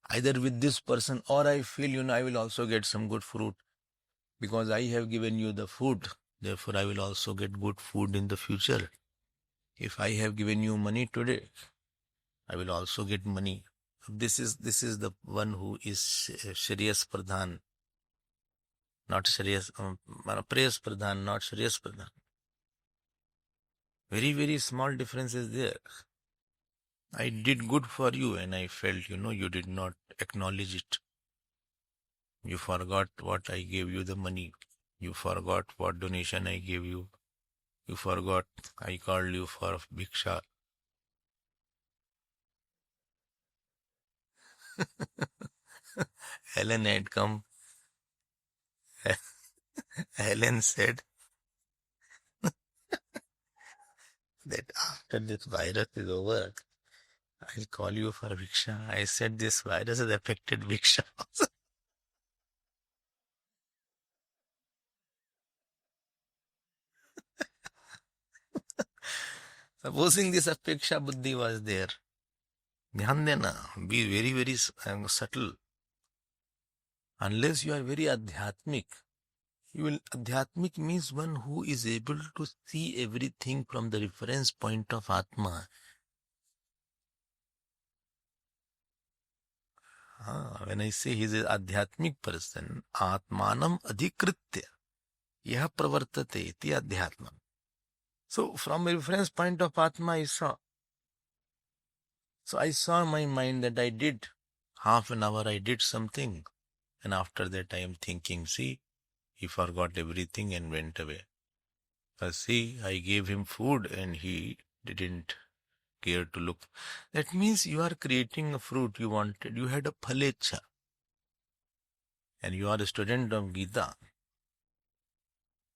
Either with this person or I feel, I will also get some good fruit. Because I have given you the food, therefore I will also get good food in the future. If I have given you money today, I will also get money. This is the one who is Shreyas Pradhan, not Shreyas, Preyas Pradhan, not Shreyas Pradhan. Very, very small difference is there. I did good for you and I felt, you did not acknowledge it. You forgot what I gave you the money. You forgot what donation I gave you. You forgot I called you for bhiksha. Helen had come. Helen said that after this virus is over, I'll call you for bhiksha. I said this virus has affected bhiksha. Supposing this apeksha buddhi was there, dhyan dena, be very, very subtle. Unless you are very adhyatmic, adhyatmic means one who is able to see everything from the reference point of Atma. When I say he is an adhyatmic person, Atmanam adhikritya, yaha pravartate iti adhyatma. So from a reference point of Atma I saw. So I saw in my mind that I did half an hour, I did something. And after that I am thinking, see, he forgot everything and went away. See, I gave him food and he didn't care to look. That means you are creating a fruit you wanted. You had a phalecha. And you are a student of Gita.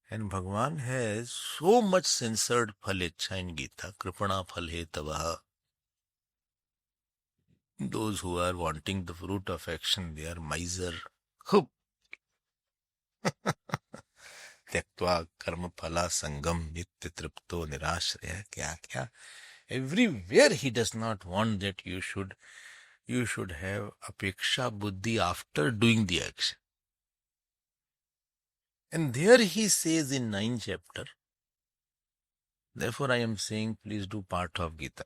And Bhagavan has so much censored phalecha in Gita. Kripana phalhe tavaha. Those who are wanting the fruit of action, they are miser. Tyaktva karma phala sangam nitya tripto nirashraya kya. Everywhere he does not want that you should have apeksha buddhi after doing the action. And there he says in 9th chapter, therefore I am saying please do part of Gita.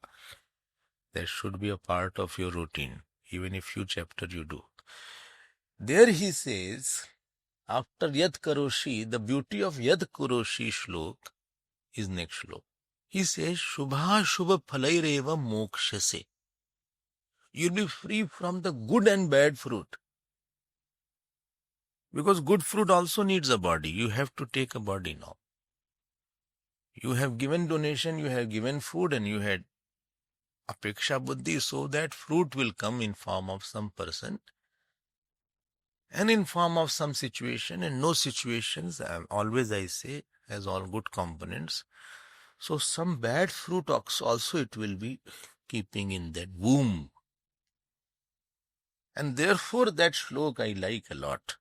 That should be a part of your routine, even if few chapter you do. There he says, after Yad Karoshi, the beauty of Yad Karoshi shlok is next shlok. He says, Shubha Shubha Phalaireva Mokshase. You'll be free from the good and bad fruit. Because good fruit also needs a body. You have to take a body now. You have given donation, you have given food, and you had apeksha buddhi, so that fruit will come in form of some person and in form of some situation, and no situations, always I say, has all good components. So some bad fruit also it will be keeping in that womb. And therefore that shlok I like a lot.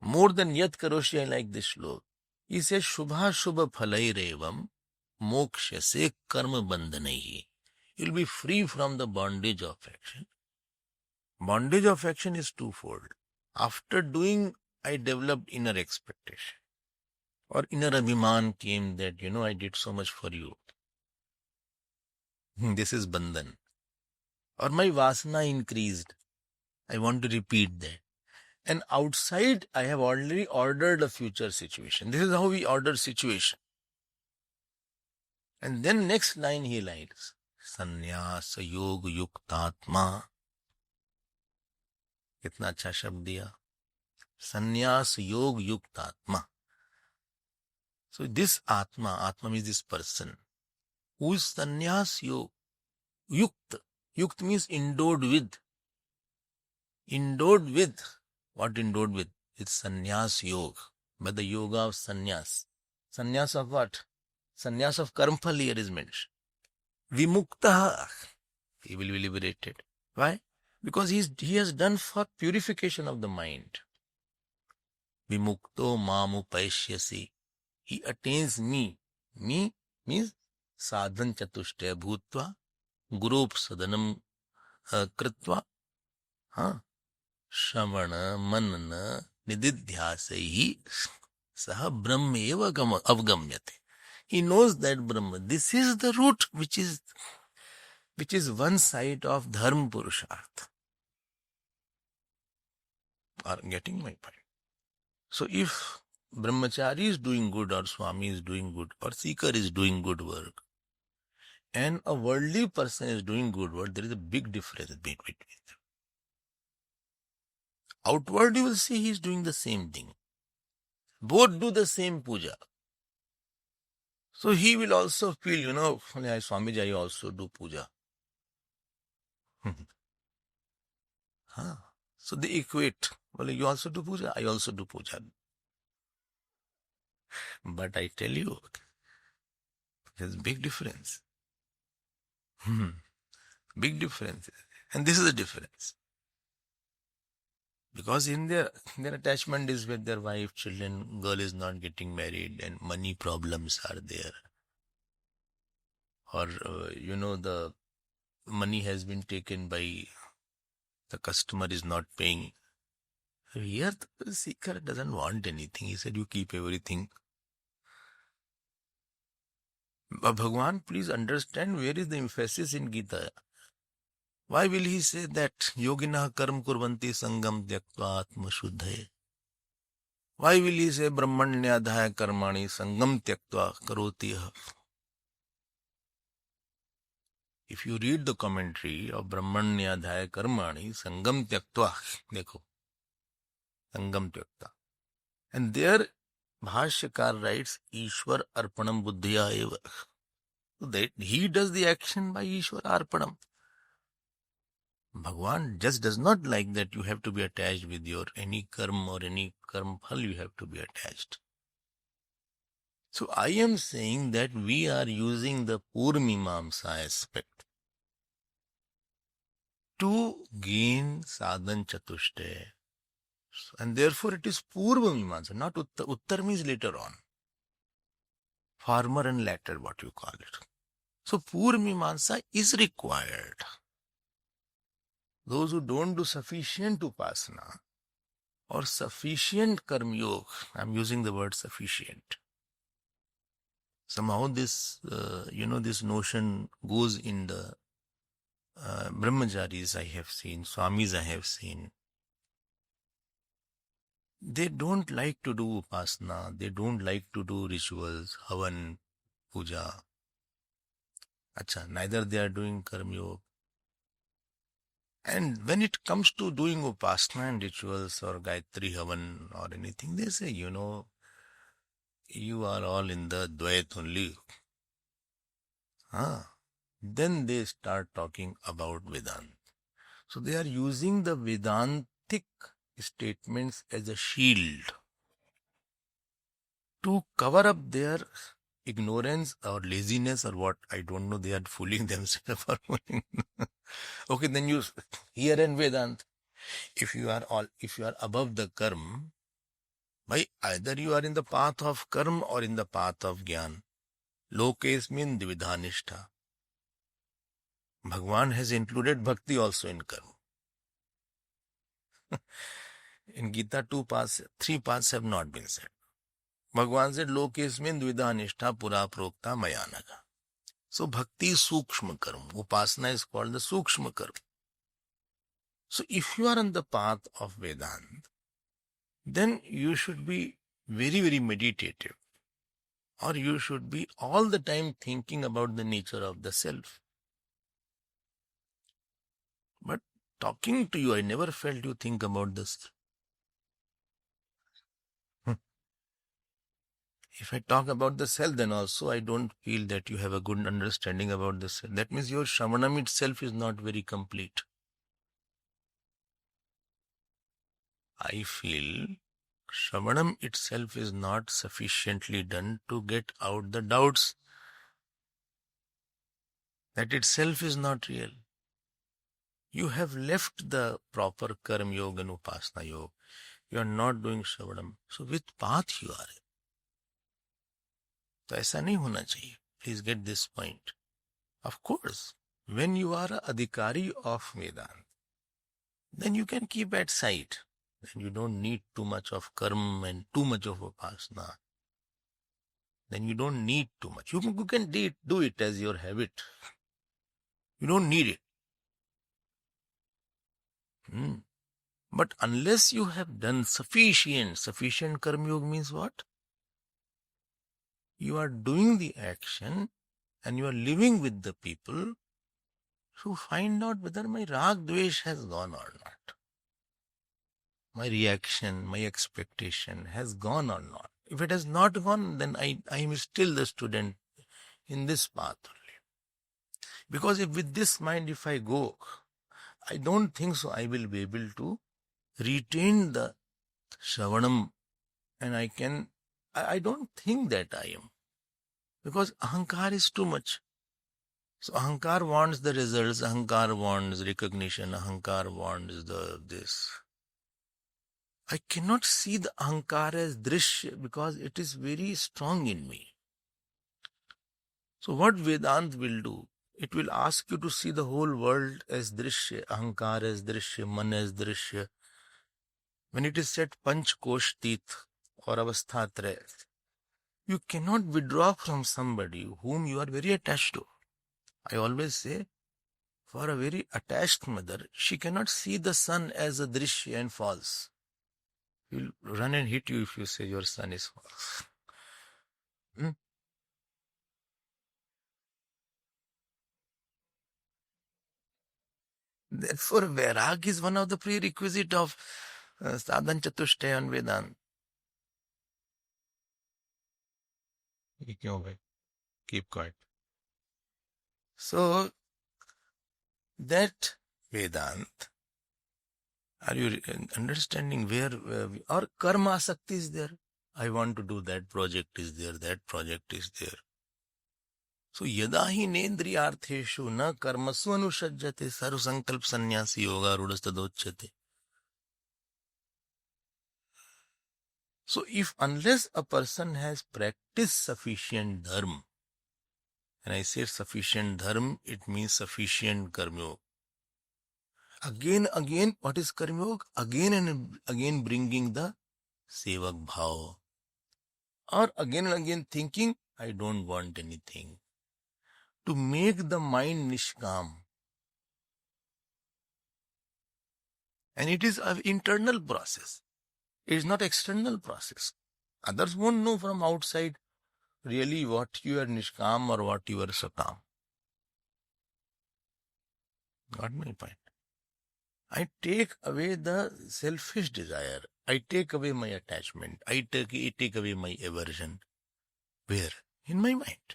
More than Yat Karoshi I like this shlok. He says, Shubha Shubha Phalairevam Mokshase Karma Bandhanaihi. You'll be free from the bondage of action. Bondage of action is twofold. After doing, I developed inner expectation. Or inner abhiman came that, I did so much for you. This is bandhan. Or my vasana increased. I want to repeat that. And outside, I have already ordered a future situation. This is how we order situation. And then next line he likes. Sannyas yog yuktatma. कितना अच्छा शब्द दिया. Sannyas yog yuktatma. So this Atma means this person, who is sannyas yog, yukt. Yukt means endowed with. Endowed with. What endowed with? It's sannyas yoga, by the yoga of sannyas. Sannyas of what? Sannyas of karmphal here is mentioned. Vimuktaha. He will be liberated. Why? Because he has done for purification of the mind. Vimukto mamu paishyasi. He attains me. Me means sadhan chatushte bhutva gurup sadanam kritva shravana manana nididhyasaihi saha brahma eva avgamyate. He knows that Brahma. This is the root which is one side of dharma purushartha. Are getting my point? So if brahmachari is doing good, or swami is doing good, or seeker is doing good work, and a worldly person is doing good work, there is a big difference between them. Outward you will see he is doing the same thing. Both do the same puja. So he will also feel, Swamiji, I also do puja. So they equate. Well, you also do puja, I also do puja. But I tell you, there's a big difference. Big difference. And this is the difference. Because in their attachment is with their wife, children, girl is not getting married, and money problems are there. Or, the money has been taken by the customer is not paying. Here, the seeker doesn't want anything. He said, you keep everything. But Bhagwan, please understand where is the emphasis in Gita. Why will he say that yogina karm kurvanti sangam tyaktva atma shuddhaye? Why will he say brahmanyadhaya karmani sangam tyaktva karoti? If you read the commentary of brahmanyadhaya karmani sangam tyaktva, dekho, sangam tyaktva. And there Bhashyakar writes, Ishwar arpanam buddhya eva. So that he does the action by Ishwar arpanam. Bhagwan just does not like that you have to be attached with your any karma or any karma phal, you have to be attached. So I am saying that we are using the Purvamimamsa aspect to gain sadhan chatushte. And therefore it is Purvamimamsa, not Uttar. Uttar means later on. Former and latter, what you call it. So Purvamimamsa is required. Those who don't do sufficient upasana or sufficient karma yoga, I'm using the word sufficient. Somehow this, this notion goes in the brahmacharis I have seen, swamis I have seen. They don't like to do upasana, they don't like to do rituals, havan, puja. Neither they are doing karma yoga. And when it comes to doing upasana and rituals or Gayatri Havan or anything, they say, you are all in the Dvait only. Then they start talking about Vedanta. So they are using the Vedantic statements as a shield to cover up their ignorance or laziness or what, I don't know, they are fooling themselves or fooling. Okay, then you hear in Vedanta, if you are above the karma, by either you are in the path of karma or in the path of jnana. Lokes mean dvidhanishta. Bhagwan has included bhakti also in karma. In Gita, 3 paths have not been said. Bhagwan said, Lokes mean dvidhanishta pura prokta mayanaga. So bhakti is sukshma karma. Upasana is called the sukshma karma. So if you are on the path of Vedanta, then you should be very, very meditative, or you should be all the time thinking about the nature of the self. But talking to you, I never felt you think about this. If I talk about the self, then also I don't feel that you have a good understanding about the self. That means your Shravanam itself is not very complete. I feel Shravanam itself is not sufficiently done to get out the doubts. That itself is not real. You have left the proper Karma Yoga and Upasana Yoga. You are not doing Shravanam. So which path you are in? तो ऐसा नहीं होना चाहिए. Please get this point. Of course, when you are a adhikari of Vedanta, then you can keep at sight. Then you don't need too much of karma and too much of upasana. Then you don't need too much. You can do it as your habit. You don't need it. But unless you have done sufficient karma yoga means what? You are doing the action and you are living with the people to find out whether my rag dvesh has gone or not. My reaction, my expectation has gone or not. If it has not gone, then I am still the student in this path only. Because if with this mind, if I go, I don't think so I will be able to retain the Shravanam, and I don't think that I am. Because Ahankar is too much. So Ahankar wants the results, Ahankar wants recognition, Ahankar wants this. I cannot see the Ahankar as Drishya because it is very strong in me. So what Vedanta will do? It will ask you to see the whole world as Drishya, Ahankar as Drishya, Man as Drishya. When it is said Panch Kosh Tit or Avasthatraya, you cannot withdraw from somebody whom you are very attached to. I always say, for a very attached mother, she cannot see the son as a Drishya and false. He'll run and hit you if you say your son is false. Therefore, Vairag is one of the prerequisite of Sadhan Chatushtaya and Vedanta. Keep quiet. So, that Vedanta, are you understanding where our karma asakti is there? I want to do that project is there, that project is there. So, yada hi nendriyartheshu na karmasu anushajjate sarva sankalp sannyasi yoga rudastadochyate. So, unless a person has practiced sufficient dharma, and I say sufficient dharma, it means sufficient karma yoga. Again, what is karma yoga? Again and again bringing the sevak bhav. Or again and again thinking, I don't want anything. To make the mind nishkam. And it is an internal process. It is not external process. Others won't know from outside really what you are nishkam or what you are sakam. Got my point? I take away the selfish desire. I take away my attachment. I take away my aversion. Where? In my mind.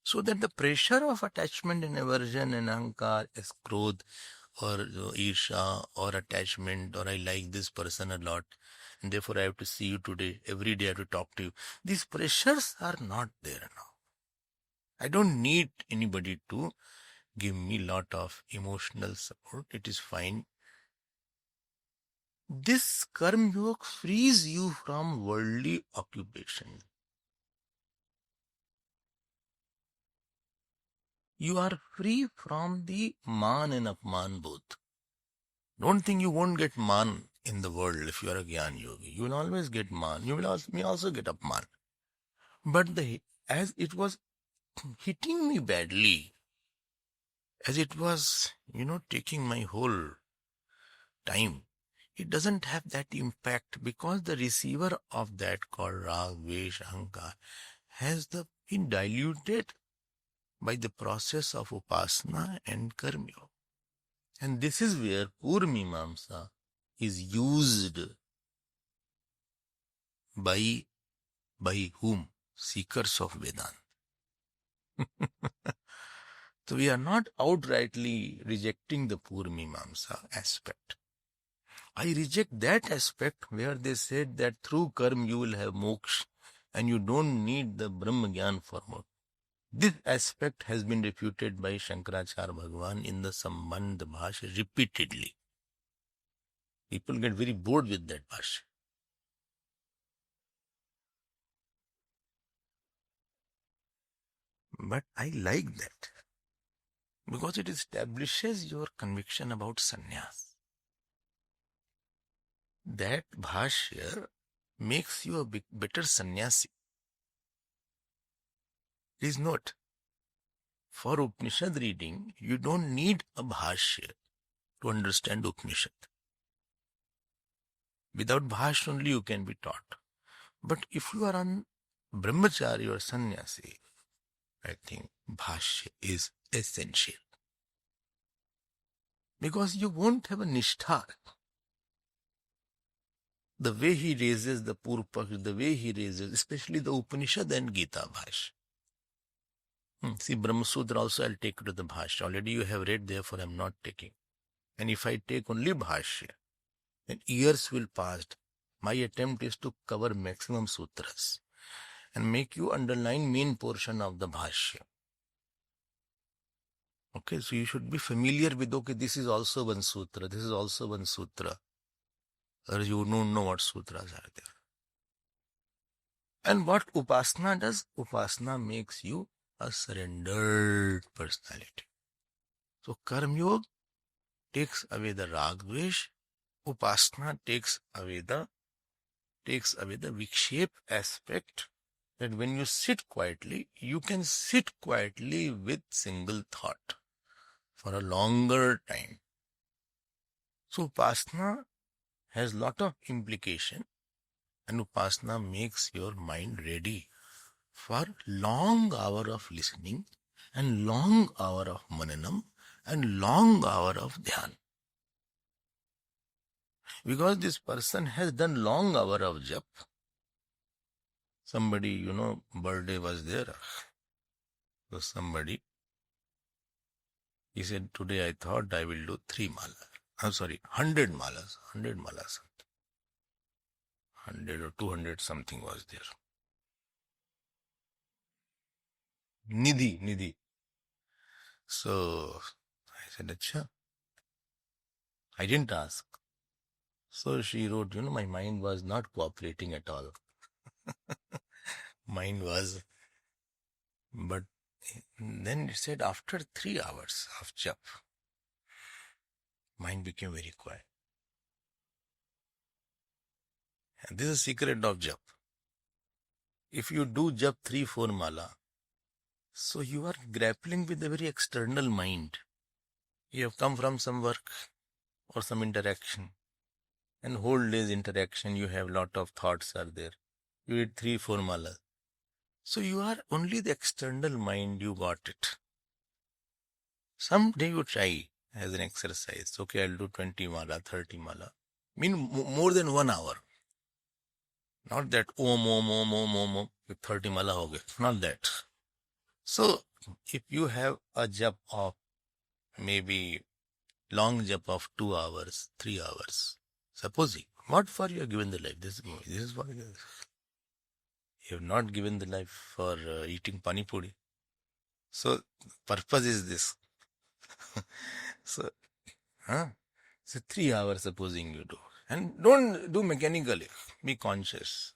So that the pressure of attachment and aversion and ahankar, krodh, or irsha, or attachment, or I like this person a lot, and therefore I have to see you today, every day I have to talk to you. These pressures are not there now. I don't need anybody to give me lot of emotional support. It is fine. This karma yoga frees you from worldly occupation. You are free from the man and apman both. Don't think you won't get man in the world if you are a Gyan Yogi. You will always get man. You may also get apman. But as it was hitting me badly, as it was, taking my whole time, it doesn't have that impact because the receiver of that called Rag, Vesh, Ahankar has been diluted by the process of Upasana and Karmyoga. And this is where Purmimamsa is used by whom? Seekers of Vedanta. So we are not outrightly rejecting the Purmimamsa aspect. I reject that aspect where they said that through karma you will have moksha and you don't need the Brahma Gyan for more. This aspect has been refuted by Shankaracharya Bhagavan in the Sambandha Bhashya repeatedly. People get very bored with that Bhashya. But I like that because it establishes your conviction about sannyas. That Bhashya makes you a better sannyasi. Please note, for Upanishad reading, you don't need a Bhashya to understand Upanishad. Without Bhashya only you can be taught. But if you are on Brahmachari or sannyasi, I think Bhashya is essential. Because you won't have a nishtha. The way he raises the Purupaksh, the way he raises, especially the Upanishad and Gita Bhashya. See, Brahma Sutra also I'll take to the Bhashya. Already you have read, therefore I'm not taking. And if I take only Bhashya, then years will pass. My attempt is to cover maximum sutras and make you underline main portion of the Bhashya. Okay, so you should be familiar with, okay, this is also one sutra, this is also one sutra. Or you don't know what sutras are there. And what Upasana does? Upasana makes you a surrendered personality. So Karma Yoga takes away the Rag Dvesh. Upasana takes away the Vikshep aspect, that when you sit quietly, you can sit quietly with single thought for a longer time. So Upasana has lot of implication, and Upasana makes your mind ready for long hour of listening and long hour of mananam and long hour of dhyan. Because this person has done long hour of jap. Somebody, birthday was there. So somebody, he said, today I thought I will do 3 malas. I'm sorry, 100 malas. 100 malas. 100 or 200 something was there. Nidhi. So I said, Acha. I didn't ask. So she wrote, my mind was not cooperating at all. Mine was. But then it said after 3 hours of jap, mind became very quiet. And this is the secret of jap. If you do jap 3-4 mala, so you are grappling with a very external mind. You have come from some work or some interaction. And whole day's interaction, you have lot of thoughts are there. You did 3-4 malas. So you are only the external mind, you got it. Someday you try as an exercise. Okay, I'll do 20 mala, 30 mala. More than 1 hour. Not that om, 30 mala ho gaye. Not that. So, if you have a jap of maybe long jap of 2 hours, 3 hours, supposing, what for you have given the life? This is what you have not given the life for eating pani puri. So, purpose is this. So 3 hours supposing you do. And don't do mechanically. Be conscious.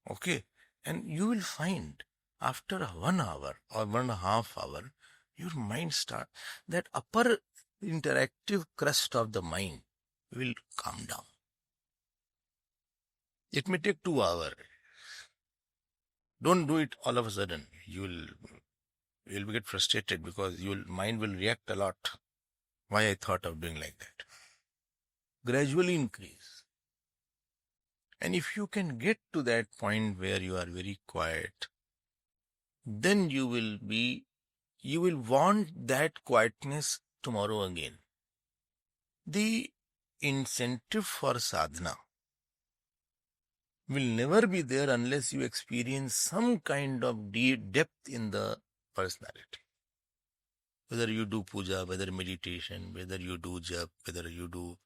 Okay? And you will find after 1 hour or 1.5 hour, your mind start, that upper interactive crust of the mind will calm down. It may take 2 hours. Don't do it all of a sudden. You will You'll get frustrated because your mind will react a lot. Why I thought of doing like that? Gradually increase. And if you can get to that point where you are very quiet, then you will want that quietness tomorrow again. The incentive for sadhana will never be there unless you experience some kind of deep depth in the personality. Whether you do puja, whether meditation, whether you do jap, whether you do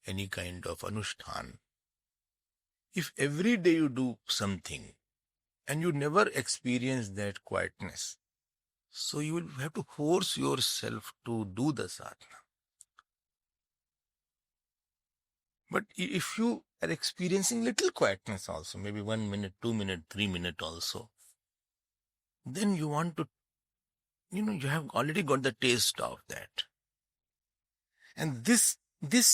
any kind of anushthan. If every day you do something and you never experience that quietness, so you will have to force yourself to do the sadhana. But if you are experiencing little quietness also, maybe 1 minute, 2 minutes, 3 minutes also, then you want to, you have already got the taste of that. And this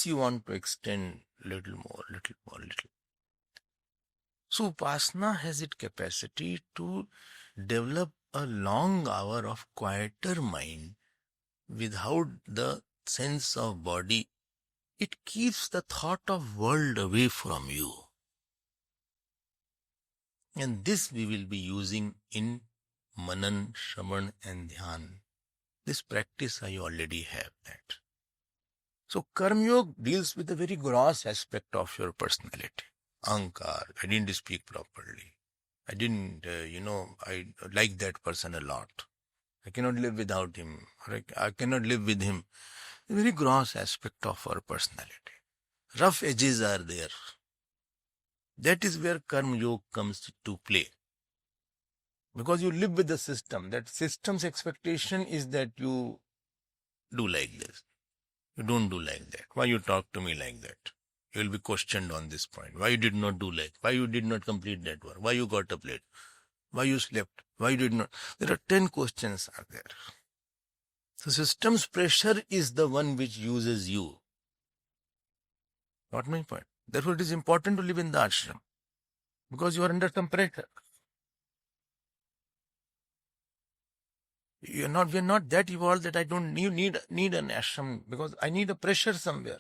you want to extend little more. So Upasana has its capacity to develop a long hour of quieter mind without the sense of body. It keeps the thought of world away from you. And this we will be using in Manan, Shravan and Dhyan. This practice I already have that. So Karma Yoga deals with a very gross aspect of your personality. Ahankar, I didn't speak properly. I didn't, I like that person a lot. I cannot live without him. I cannot live with him. A very gross aspect of our personality. Rough edges are there. That is where Karma Yoga comes to play. Because you live with the system. That system's expectation is that you do like this. You don't do like that. Why you talk to me like that? You will be questioned on this point. Why you did not do like? Why you did not complete that work? Why you got up late? Why you slept? Why you did not? There are 10 questions are there. So system's pressure is the one which uses you. Got my point? Therefore it is important to live in the ashram. Because you are under some pressure. We are not that evolved that I don't need an ashram because I need a pressure somewhere.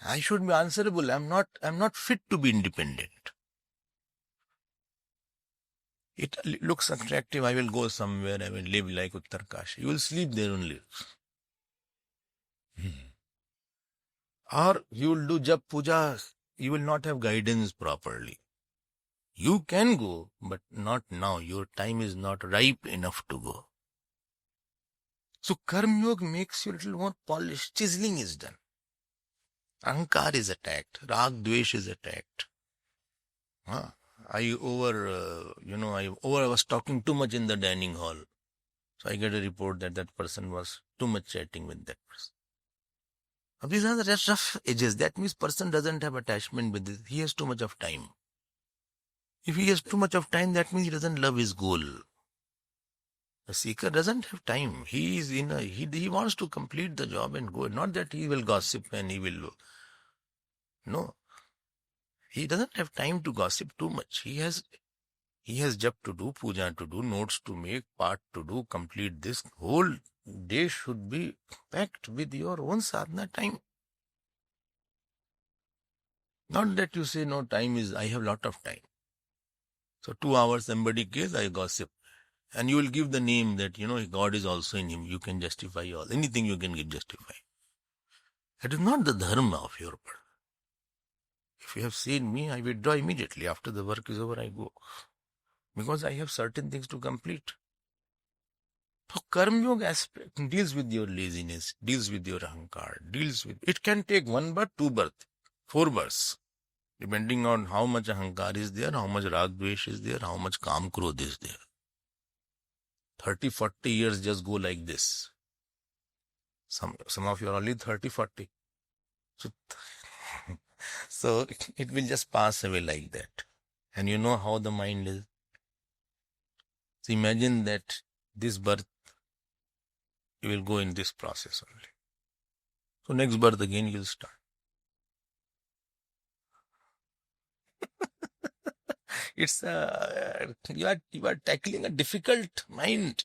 I should be answerable. I'm not fit to be independent. It looks attractive. I will go somewhere. I will live like Uttarkashi. You will sleep there only. Or you will do jap puja. You will not have guidance properly. You can go, but not now. Your time is not ripe enough to go. So Karma Yoga makes you a little more polished. Chiseling is done. Ahankar is attacked. Rag, Dvesh is attacked. I was talking too much in the dining hall. So I get a report that person was too much chatting with that person. Now these are the rough edges. That means person doesn't have attachment with this. He has too much of time. If he has too much of time, that means he doesn't love his goal. The seeker doesn't have time. He is he wants to complete the job and go. Not that he will gossip and he will. No. He doesn't have time to gossip too much. He has jap to do, puja to do, notes to make, part to do, complete this. Whole day should be packed with your own sadhana time. Not that you say, no, I have lot of time. So 2 hours somebody cares, I gossip. And you will give the name that, God is also in him. You can justify anything you can justify. That is not the dharma of your birth. If you have seen me, I withdraw immediately. After the work is over, I go. Because I have certain things to complete. So Karma Yoga aspect deals with your laziness, deals with your ahankar, it can take 1 birth, 2 birth, 4 births. Depending on how much ahankar is there, how much rag dvesh is there, how much kam krodh is there. 30, 40 years just go like this. Some of you are only 30, 40. So it will just pass away like that. And you know how the mind is. So imagine that this birth, you will go in this process only. So next birth again you will start. It's you are tackling a difficult mind,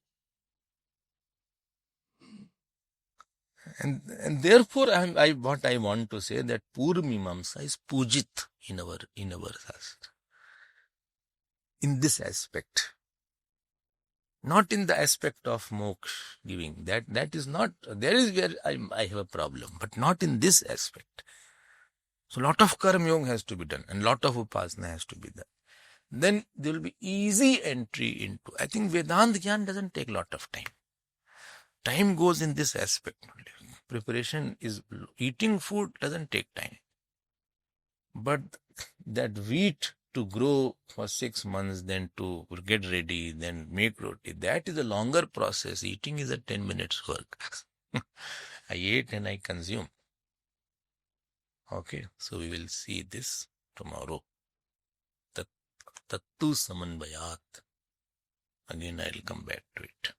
and therefore what I want to say that Purmimamsa is pujit in our shastra in this aspect, not in the aspect of moksha giving. That is not, there is where I have a problem, but not in this aspect. So lot of karma yoga has to be done and lot of upasana has to be done. Then there will be easy entry into. I think Vedanta Gyan doesn't take lot of time. Time goes in this aspect only. Preparation is, eating food doesn't take time. But that wheat to grow for 6 months, then to get ready, then make roti, that is a longer process. Eating is a 10 minutes work. I ate and I consume. Okay, so we will see this tomorrow. Tattu Samanvayat. Again, I will come back to it.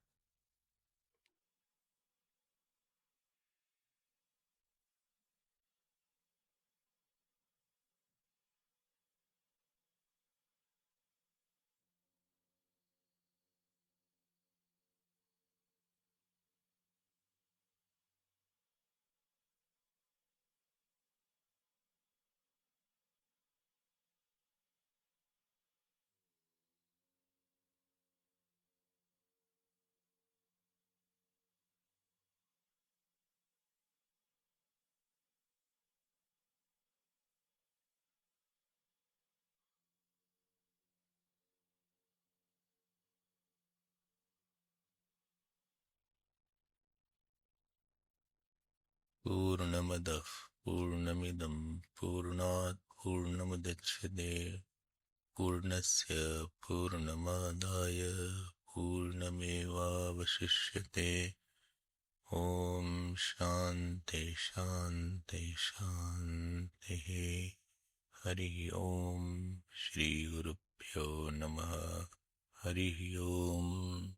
Purnamadav Purnamidam Purnat Purnamudachyate Purnasya Purnamadaya Purnameva Vashishyate. Om Shanti Shanti Shanti. Hari Om Shri Gurubhyo Namaha. Hari Om.